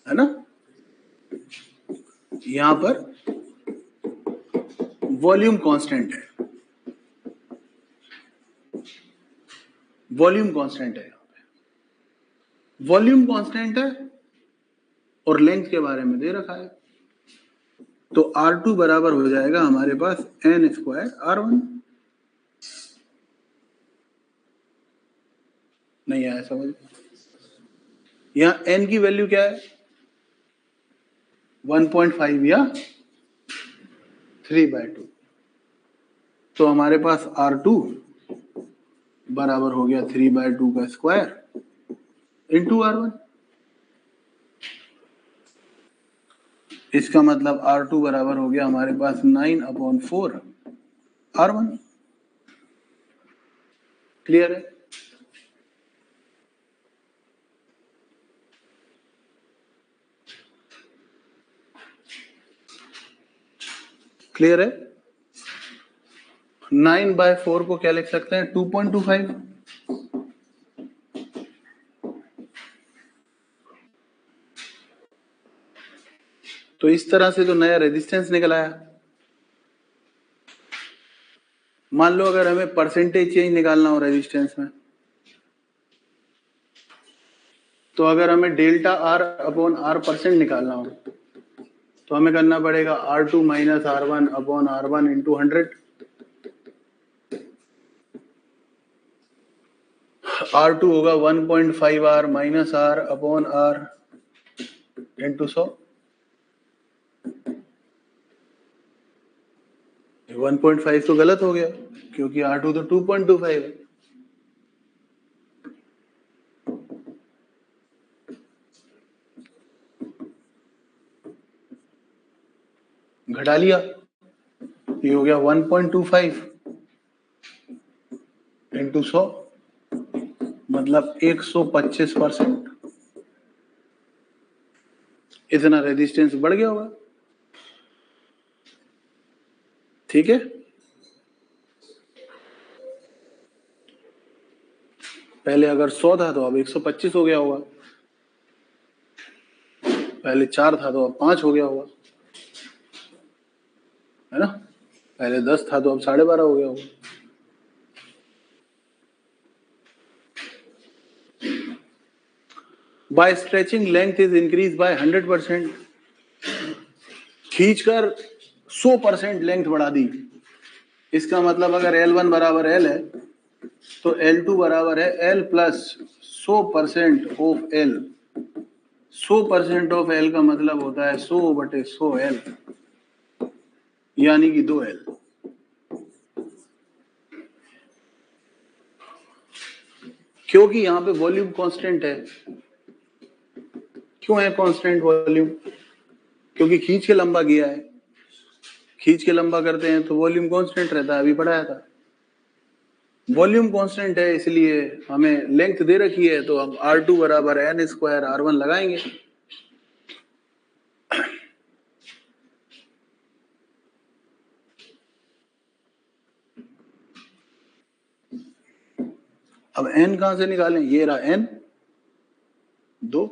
है ना। यहां पर वॉल्यूम कांस्टेंट है, वॉल्यूम कांस्टेंट है। यहां पे वॉल्यूम कांस्टेंट है और लेंथ के बारे में दे रखा है, तो R2 बराबर हो जाएगा हमारे पास N स्क्वायर R1। नहीं आया समझ? यहां N की वैल्यू क्या है? 1.5 या 3/2। तो हमारे पास R2 बराबर हो गया 3/2 का स्क्वायर इंटू R1। इसका मतलब R2 बराबर हो गया हमारे पास 9/4 R1। क्लियर है? क्लियर है? 9/4 को क्या लिख सकते हैं? 2.25। तो इस तरह से तो नया रेजिस्टेंस निकल आया। मान लो अगर हमें परसेंटेज चेंज निकालना हो रेजिस्टेंस में, तो अगर हमें delta R upon are percent निकालना हो तो हमें करना पड़ेगा R2 minus R1 upon R1 into 100। R2 होगा 1.5 R minus R upon R into 100। 1.5 तो गलत हो गया क्योंकि R2 तो 2.25 है। घटा लिया, ये हो गया 1.25 इंटू 100 मतलब 125%। इतना रेजिस्टेंस बढ़ गया होगा, ठीक है। पहले अगर 100 था तो अब 125 हो गया होगा, पहले 4 था तो अब 5 हो गया होगा, है ना। पहले 10 था तो अब 12.5 हो गया होगा। By stretching length is increase by 100%। खींचकर 100% लेंथ बढ़ा दी। इसका मतलब अगर L1 बराबर L है तो L2 बराबर है L plus 100% of L। 100% of L का मतलब होता है 100/100 L, यानी कि 2L। क्योंकि यहां पे वॉल्यूम कांस्टेंट है। क्यों है कांस्टेंट वॉल्यूम? क्योंकि खींच के लंबा किया है। खींच के लंबा करते हैं तो वॉल्यूम कांस्टेंट रहता है, अभी पढ़ाया था। वॉल्यूम कांस्टेंट है इसलिए हमें लेंथ दे रखी है तो हम R2 बराबर n स्क्वायर R1 लगाएंगे। अब n कहां से निकालें? ये रहा n 2,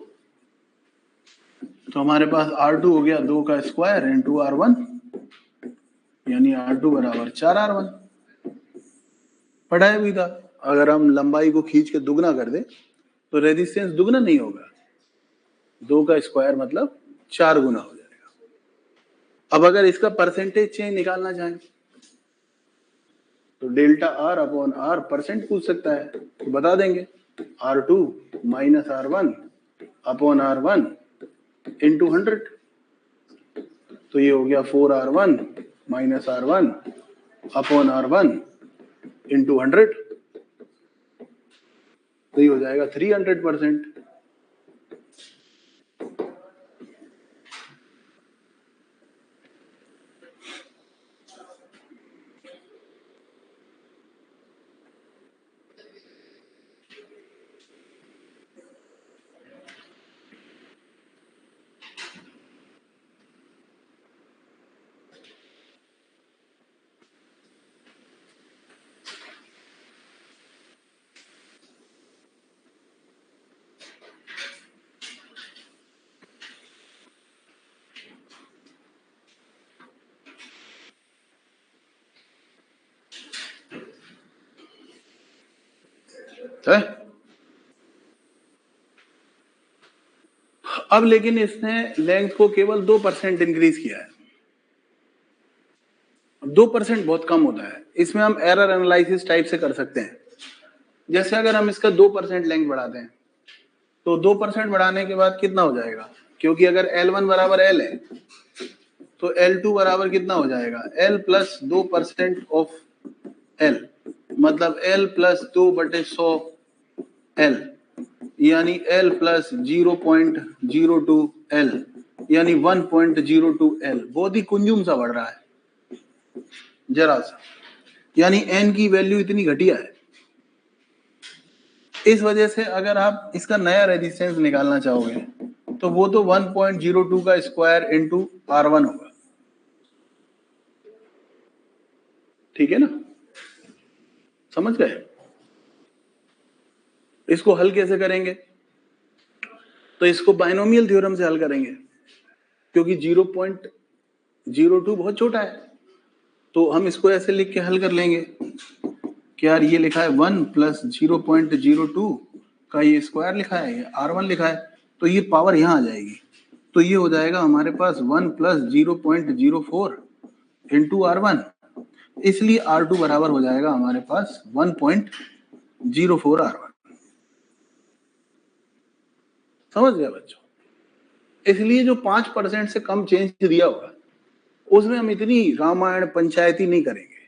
तो हमारे पास R2 हो गया 2 का स्क्वायर इंटू R1, यानी R2 बराबर 4R1। पढ़ाया भी था, अगर हम लंबाई को खींच के दुगना कर दे तो रेजिस्टेंस दुगना नहीं होगा, 2 का स्क्वायर मतलब 4 गुना हो जाएगा। अब अगर इसका परसेंटेज चेंज निकालना चाहें तो delta R upon are percent पूछ सकता है, तो बता देंगे R2 minus R1 upon R1 into 100। तो ये हो गया 4R1 minus R1 upon R1 into 100। तो ये हो जाएगा 300%। है? अब लेकिन इसने लेंथ को केवल 2% इंक्रीज किया है। 2% बहुत कम होता है, इसमें हम एरर एनालिसिस टाइप से कर सकते हैं। जैसे अगर हम इसका 2% लेंथ बढ़ाते हैं तो 2% बढ़ाने के बाद कितना हो जाएगा? क्योंकि अगर L1 बराबर L है तो L2 बराबर कितना हो जाएगा? L प्लस 2% ऑफ L, मतलब L प्लस 2/100 L, यानी L प्लस 0.02 L, यानी 1.02 L। बहुत ही कुंजुम सा बढ़ रहा है जरा सा, यानी n की वैल्यू इतनी घटिया है। इस वजह से अगर आप इसका नया रेजिस्टेंस निकालना चाहोगे तो वो तो 1.02 का स्क्वायर इंटू R1 होगा, ठीक है ना। समझ गए? इसको हल कैसे करेंगे? तो इसको बाइनोमियल थ्योरम से हल करेंगे, क्योंकि 0.02 बहुत छोटा है। तो हम इसको ऐसे लिख के हल कर लेंगे कि यार ये लिखा है 1 प्लस 0.02 का ये स्क्वायर लिखा है, ये R1 लिखा है, तो ये पावर यहाँ आ जाएगी, तो ये हो जाएगा हमारे पास 1 + 0.04 इंटू R1, इसलिए R2 बराबर हो जाएगा हमारे पास 1.04 R1। समझ गए बच्चों? इसलिए जो 5% से कम चेंज दिया होगा उसमें हम इतनी रामायण पंचायती नहीं करेंगे,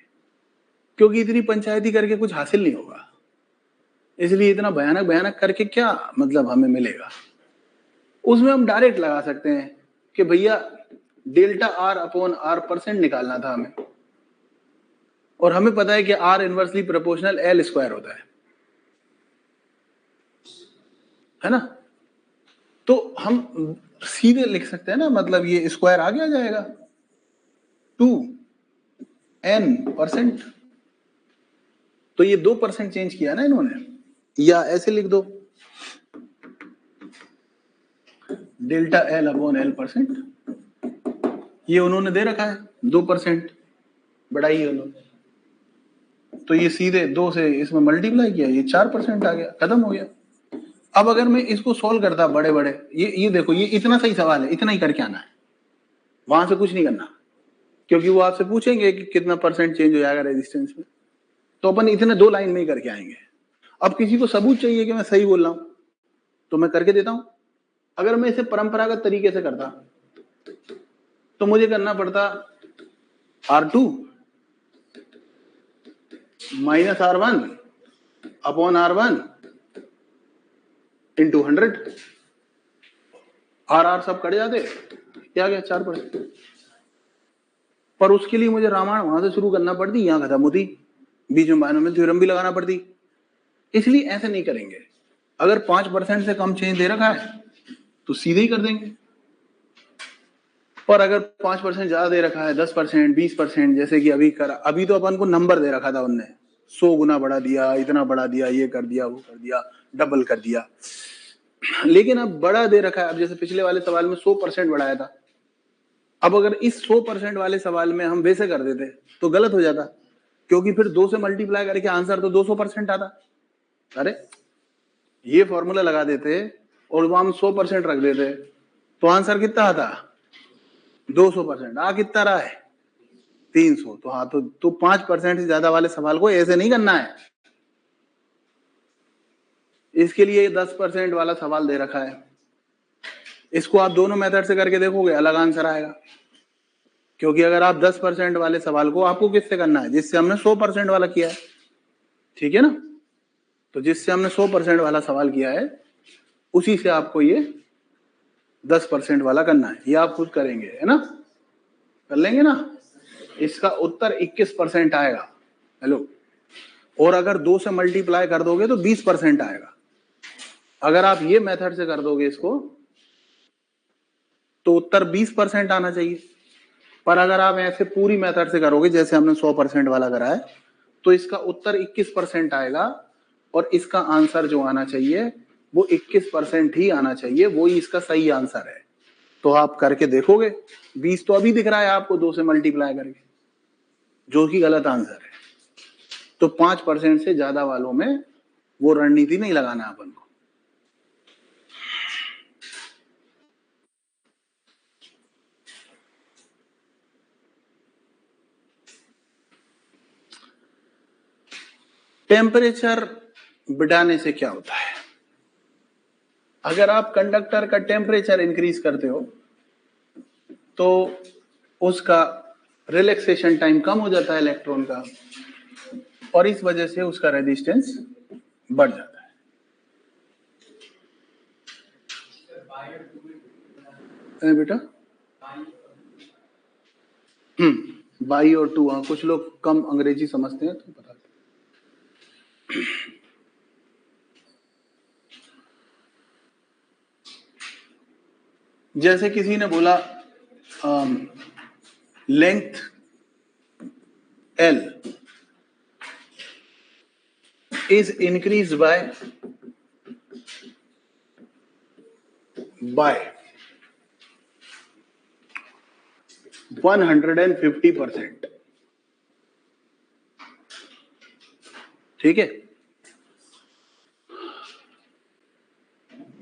क्योंकि इतनी पंचायती करके कुछ हासिल नहीं होगा। इसलिए इतना भयानक भयानक करके क्या मतलब हमें मिलेगा। उसमें हम डायरेक्ट लगा सकते हैं कि भैया डेल्टा R/R % निकालना था हमें, और हमें पता है कि R इनवर्सली प्रोपोर्शनल L² होता है ना। तो हम सीधे लिख सकते हैं ना, मतलब ये स्क्वायर आगे आ जाएगा 2n%। तो ये 2% चेंज किया ना इन्होंने, या ऐसे लिख दो डेल्टा L/L%, ये उन्होंने दे रखा है 2% बढ़ाई है उन्होंने, तो ये सीधे 2 से इसमें मल्टीप्लाई किया, ये 4% आ गया, खत्म हो गया। अब अगर मैं इसको सॉल्व करता बड़े बड़े, ये देखो, ये इतना सही सवाल है, इतना ही करके आना है, वहां से कुछ नहीं करना, क्योंकि वो आपसे पूछेंगे कि कितना % चेंज हो जाएगा रेजिस्टेंस में, तो अपन इतने 2 लाइन में ही करके आएंगे। अब किसी को सबूत चाहिए कि मैं सही बोल रहा हूं, तो मैं करके देता हूं। अगर मैं इसे परंपरागत तरीके से करता तो मुझे करना पड़ता R2 - R1 upon R1 into 100, R सब कट जाते, क्या गया 4%। पर उसके लिए मुझे रामायण वहां से शुरू करना पड़ती, यहां खत्म होती, बीच में बायनोमियल थ्योरम भी लगाना पड़ती। इसलिए ऐसे नहीं करेंगे। अगर 5% से कम चेंज दे रखा है तो सीधे ही कर देंगे, पर अगर 5% ज्यादा दे रखा है, 10%, 20%, जैसे कि अभी करा, अभी तो अपन को नंबर दे रखा था उनने, 100 गुना बढ़ा दिया, इतना बढ़ा दिया, ये कर दिया, वो कर दिया, डबल कर दिया, लेकिन अब बड़ा दे रखा है। अब जैसे पिछले वाले सवाल में 100% बढ़ाया था, अब अगर इस 100% वाले सवाल में हम वैसे कर देते तो गलत हो जाता, क्योंकि फिर 2 से मल्टीप्लाई करके आंसर तो 200% आता। अरे ये फॉर्मूला लगा देते और वहां हम 100% रख देते तो आंसर कितना आता, 200%। आ कितना रहा है, 300। तो हाँ, तो 5% से ज्यादा वाले सवाल को ऐसे नहीं करना है। इसके लिए 10% वाला सवाल दे रखा है, इसको आप दोनों मेथड से करके देखोगे अलग आंसर आएगा, क्योंकि अगर आप 10% वाले सवाल को आपको किससे करना है, जिससे हमने 100% वाला किया है, ठीक है ना। तो जिससे हमने 100% वाला सवाल किया है उसी से आपको ये 10% वाला करना है। ये आप खुद करेंगे, है ना, कर लेंगे ना। इसका उत्तर 21% आएगा। हेलो, और अगर 2 से मल्टीप्लाई कर दोगे तो 20% आएगा। अगर आप ये मेथड से कर दोगे इसको तो उत्तर 20% आना चाहिए, पर अगर आप ऐसे पूरी मेथड से करोगे जैसे हमने 100% वाला करा है तो इसका उत्तर 21% आएगा, और इसका आंसर जो आना चाहिए वो 21% ही आना चाहिए, वो ही इसका सही आंसर है। तो आप करके देखोगे, 20 तो अभी दिख रहा है आपको 2 से मल्टीप्लाई करके, जो कि गलत आंसर है। तो 5% से ज्यादा वालों में वो रणनीति नहीं लगाना अपन को। टेम्परेचर बढ़ाने से क्या होता है, अगर आप कंडक्टर का टेम्परेचर इंक्रीज करते हो तो उसका रिलैक्सेशन टाइम कम हो जाता है इलेक्ट्रॉन का, और इस वजह से उसका रेजिस्टेंस बढ़ जाता है। बेटा बाई और टू, हाँ, कुछ लोग कम अंग्रेजी समझते हैं तो बता। जैसे किसी ने बोला length L is increased by 150%, ठीक है।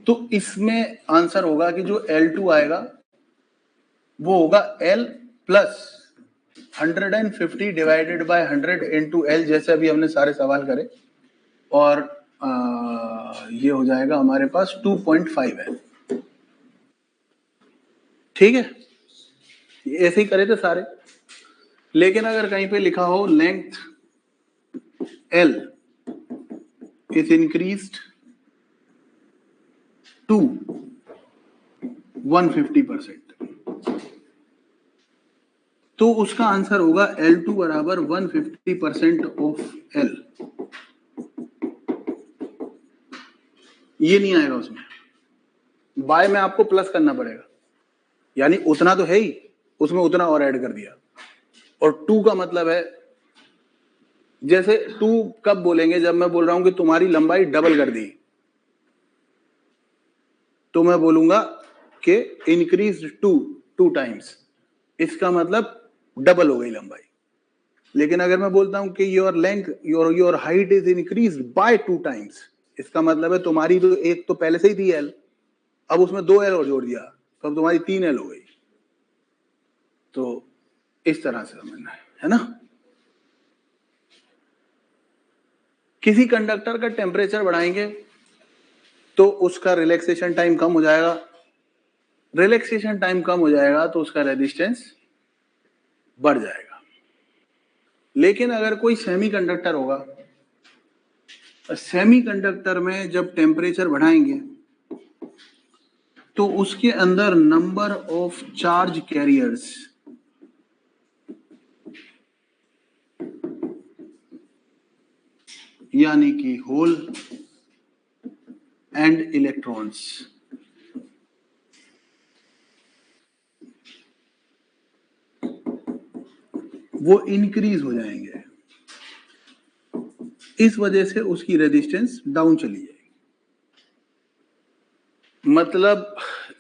तो इसमें आंसर होगा कि जो L2 आएगा वो होगा L plus 150 divided by 100 into L, जैसे अभी हमने सारे सवाल करे, और ये हो जाएगा हमारे पास 2.5 है। ठीक है, ऐसे ही करे थे सारे। लेकिन अगर कहीं पे लिखा हो length L is increased to 150%, तो उसका आंसर होगा L2 बराबर 150% ऑफ L। ये नहीं आएगा उसमें, बाय में आपको प्लस करना पड़ेगा, यानी उतना तो है ही, उसमें उतना और ऐड कर दिया। और 2 का मतलब है, जैसे 2 कब बोलेंगे, जब मैं बोल रहा हूं कि तुम्हारी लंबाई डबल कर दी, तो मैं बोलूंगा कि इंक्रीज 2 टाइम्स, इसका मतलब डबल हो गई लंबाई। लेकिन अगर मैं बोलता हूं कि your length your height is increase bye 2 times, इसका मतलब है तुम्हारी तो एक तो पहले से ही थी L, अब उसमें 2 L और जोड़ दिया, तो अब तुम्हारी 3 L हो गई। तो इस तरह से समझना है ना। किसी कंडक्टर का टेम्परेचर बढ़ाएंगे तो उसका रिलैक्सेशन टाइम कम हो जाएगा, रिलैक्सेशन टाइम कम हो जाएगा तो उसका रेजिस्टेंस बढ़ जाएगा। लेकिन अगर कोई सेमीकंडक्टर होगा, सेमीकंडक्टर में जब टेम्परेचर बढ़ाएंगे तो उसके अंदर नंबर ऑफ चार्ज कैरियर्स, यानी कि होल एंड इलेक्ट्रॉन्स, वो इंक्रीज हो जाएंगे। इस वजह से उसकी रेजिस्टेंस डाउन चली जाएगी। मतलब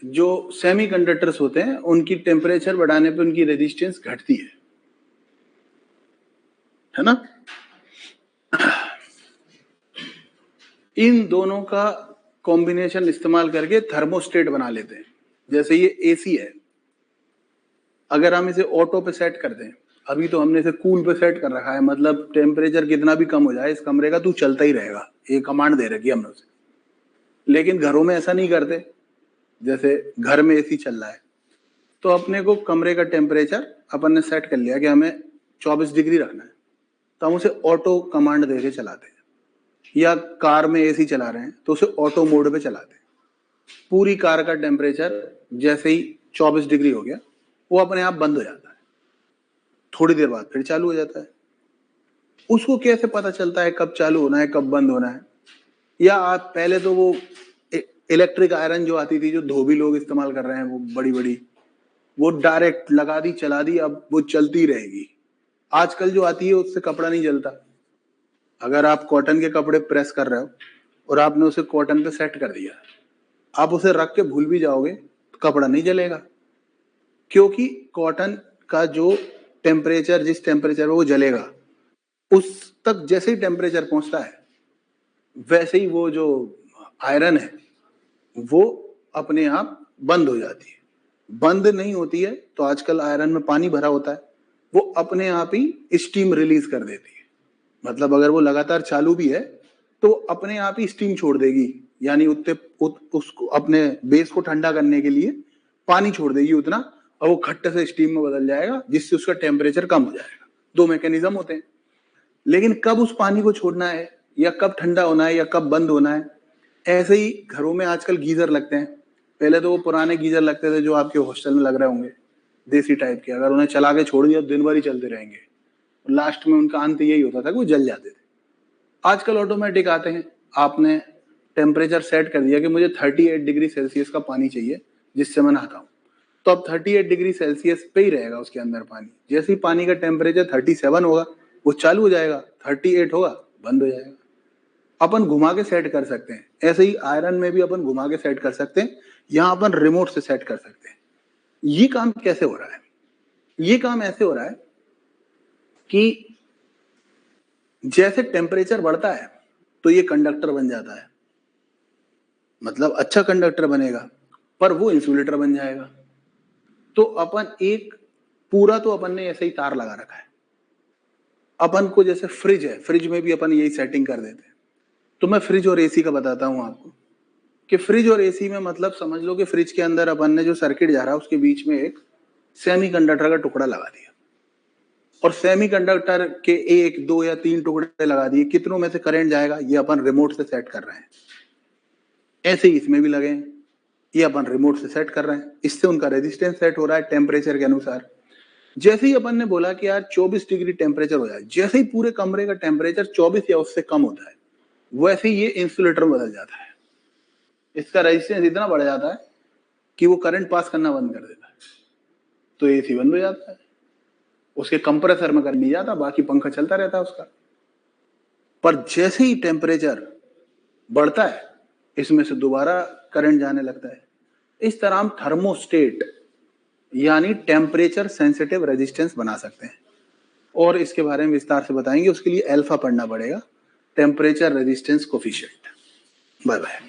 जो सेमीकंडक्टर्स होते हैं उनकी टेम्परेचर बढ़ाने पे उनकी रेजिस्टेंस घटती है ना। इन दोनों का कॉम्बिनेशन इस्तेमाल करके थर्मोस्टेट बना लेते हैं। जैसे ये एसी है, अगर हम इसे ऑटो पे सेट कर दें, अभी तो हमने इसे कूल पे सेट कर रखा है, मतलब टेम्परेचर कितना भी कम हो जाए इस कमरे का तू चलता ही रहेगा, ये कमांड दे रखी है हमने उसे। लेकिन घरों में ऐसा नहीं करते, जैसे घर में एसी चल रहा है तो अपने को कमरे का टेम्परेचर अपन ने सेट कर लिया कि हमें 24 डिग्री रखना है, तो हम उसे ऑटो कमांड दे के चलाते हैं। या कार में एसी चला रहे हैं तो उसे ऑटो मोड पे चलाते हैं। पूरी कार का टेम्परेचर जैसे ही 24 डिग्री हो गया वो अपने आप बंद हो जाता है, थोड़ी देर बाद फिर चालू हो जाता है। उसको कैसे पता चलता है कब चालू होना है कब बंद होना है? या आप पहले तो वो इलेक्ट्रिक आयरन जो आती थी, जो धोबी लोग इस्तेमाल कर रहे हैं, वो बड़ी बड़ी, वो डायरेक्ट लगा दी चला दी, अब वो चलती रहेगी। आजकल जो आती है उससे कपड़ा नहीं जलता। अगर आप कॉटन के कपड़े प्रेस कर रहे हो और आपने उसे कॉटन पे सेट कर दिया, आप उसे रख के भूल भी जाओगे तो कपड़ा नहीं जलेगा, क्योंकि कॉटन का जो टेम्परेचर, जिस टेम्परेचर में वो जलेगा, उस तक जैसे ही टेम्परेचर पहुंचता है वैसे ही वो जो आयरन है वो अपने आप बंद हो जाती है। बंद नहीं होती है तो आजकल आयरन में पानी भरा होता है, वो अपने आप ही स्टीम रिलीज कर देती है। मतलब अगर वो लगातार चालू भी है तो अपने आप ही स्टीम छोड़ देगी, यानी उसको अपने बेस को ठंडा करने के लिए पानी छोड़ देगी उतना, और वो खट्टे से स्टीम में बदल जाएगा, जिससे उसका टेम्परेचर कम हो जाएगा। 2 मैकेनिज्म होते हैं। लेकिन कब उस पानी को छोड़ना है, या कब ठंडा होना है, या कब बंद होना है, ऐसे ही घरों में आजकल गीजर लगते हैं। पहले तो वो पुराने गीजर लगते थे जो आपके हॉस्टल में लग रहे होंगे, देसी टाइप के, अगर उन्हें चला के छोड़ दिया दिन भर ही चलते रहेंगे, लास्ट में उनका अंत यही होता था कि वो जल जाते थे। आजकल ऑटोमेटिक आते हैं, आपने टेम्परेचर सेट कर दिया कि मुझे 38 डिग्री सेल्सियस का पानी चाहिए जिससे मैं नहाता हूँ, तो अब 38 डिग्री सेल्सियस पे ही रहेगा उसके अंदर पानी। जैसे ही पानी का टेम्परेचर 37 होगा वो चालू हो जाएगा, 38 होगा बंद हो जाएगा। अपन घुमा के सेट कर सकते हैं, ऐसे ही आयरन में भी अपन घुमा के सेट कर सकते हैं, यहां अपन रिमोट से सेट कर सकते हैं। ये काम कैसे हो रहा है? ये काम ऐसे हो रहा है कि जैसे टेम्परेचर बढ़ता है तो ये कंडक्टर बन जाता है, मतलब अच्छा कंडक्टर बनेगा, पर वो इंसुलेटर बन जाएगा। तो अपन एक पूरा तो अपन ने ऐसे ही तार लगा रखा है। अपन को जैसे फ्रिज है, फ्रिज में भी अपन यही सेटिंग कर देते हैं। तो मैं फ्रिज और एसी का बताता हूं आपको कि फ्रिज और एसी में मतलब समझ लो कि फ्रिज के अंदर अपन ने जो सर्किट जा रहा है उसके बीच में एक सेमीकंडक्टर का टुकड़ा लगा दिया, और सेमीकंडक्टर के 1, 2 या 3 टुकड़े लगा दिए। कितनों में से करंट जाएगा ये अपन रिमोट से सेट कर रहे हैं। ऐसे ही इसमें भी लगे हैं, ये अपन रिमोट से सेट कर रहे हैं। इससे उनका रेजिस्टेंस सेट हो रहा है टेम्परेचर के अनुसार। जैसे ही अपन ने बोला कि यार 24 डिग्री टेम्परेचर हो जाए, जैसे ही पूरे कमरे का टेम्परेचर 24 या उससे कम होता है, वैसे ही ये इंसुलेटर में बदल जाता है। इसका रेजिस्टेंस इतना बढ़ जाता है कि वो करंट पास करना बंद कर देता है, तो एसी बंद हो जाता है। उसके कंप्रेसर में करंट नहीं जाता, बाकी पंखा चलता रहता है उसका। पर जैसे ही टेम्परेचर बढ़ता है, इसमें से दोबारा करंट जाने लगता है। इस तरह हम थर्मोस्टेट यानी टेम्परेचर सेंसिटिव रेजिस्टेंस बना सकते हैं, और इसके बारे में विस्तार से बताएंगे। उसके लिए अल्फा पढ़ना पड़ेगा, temperature resistance coefficient. Bye bye.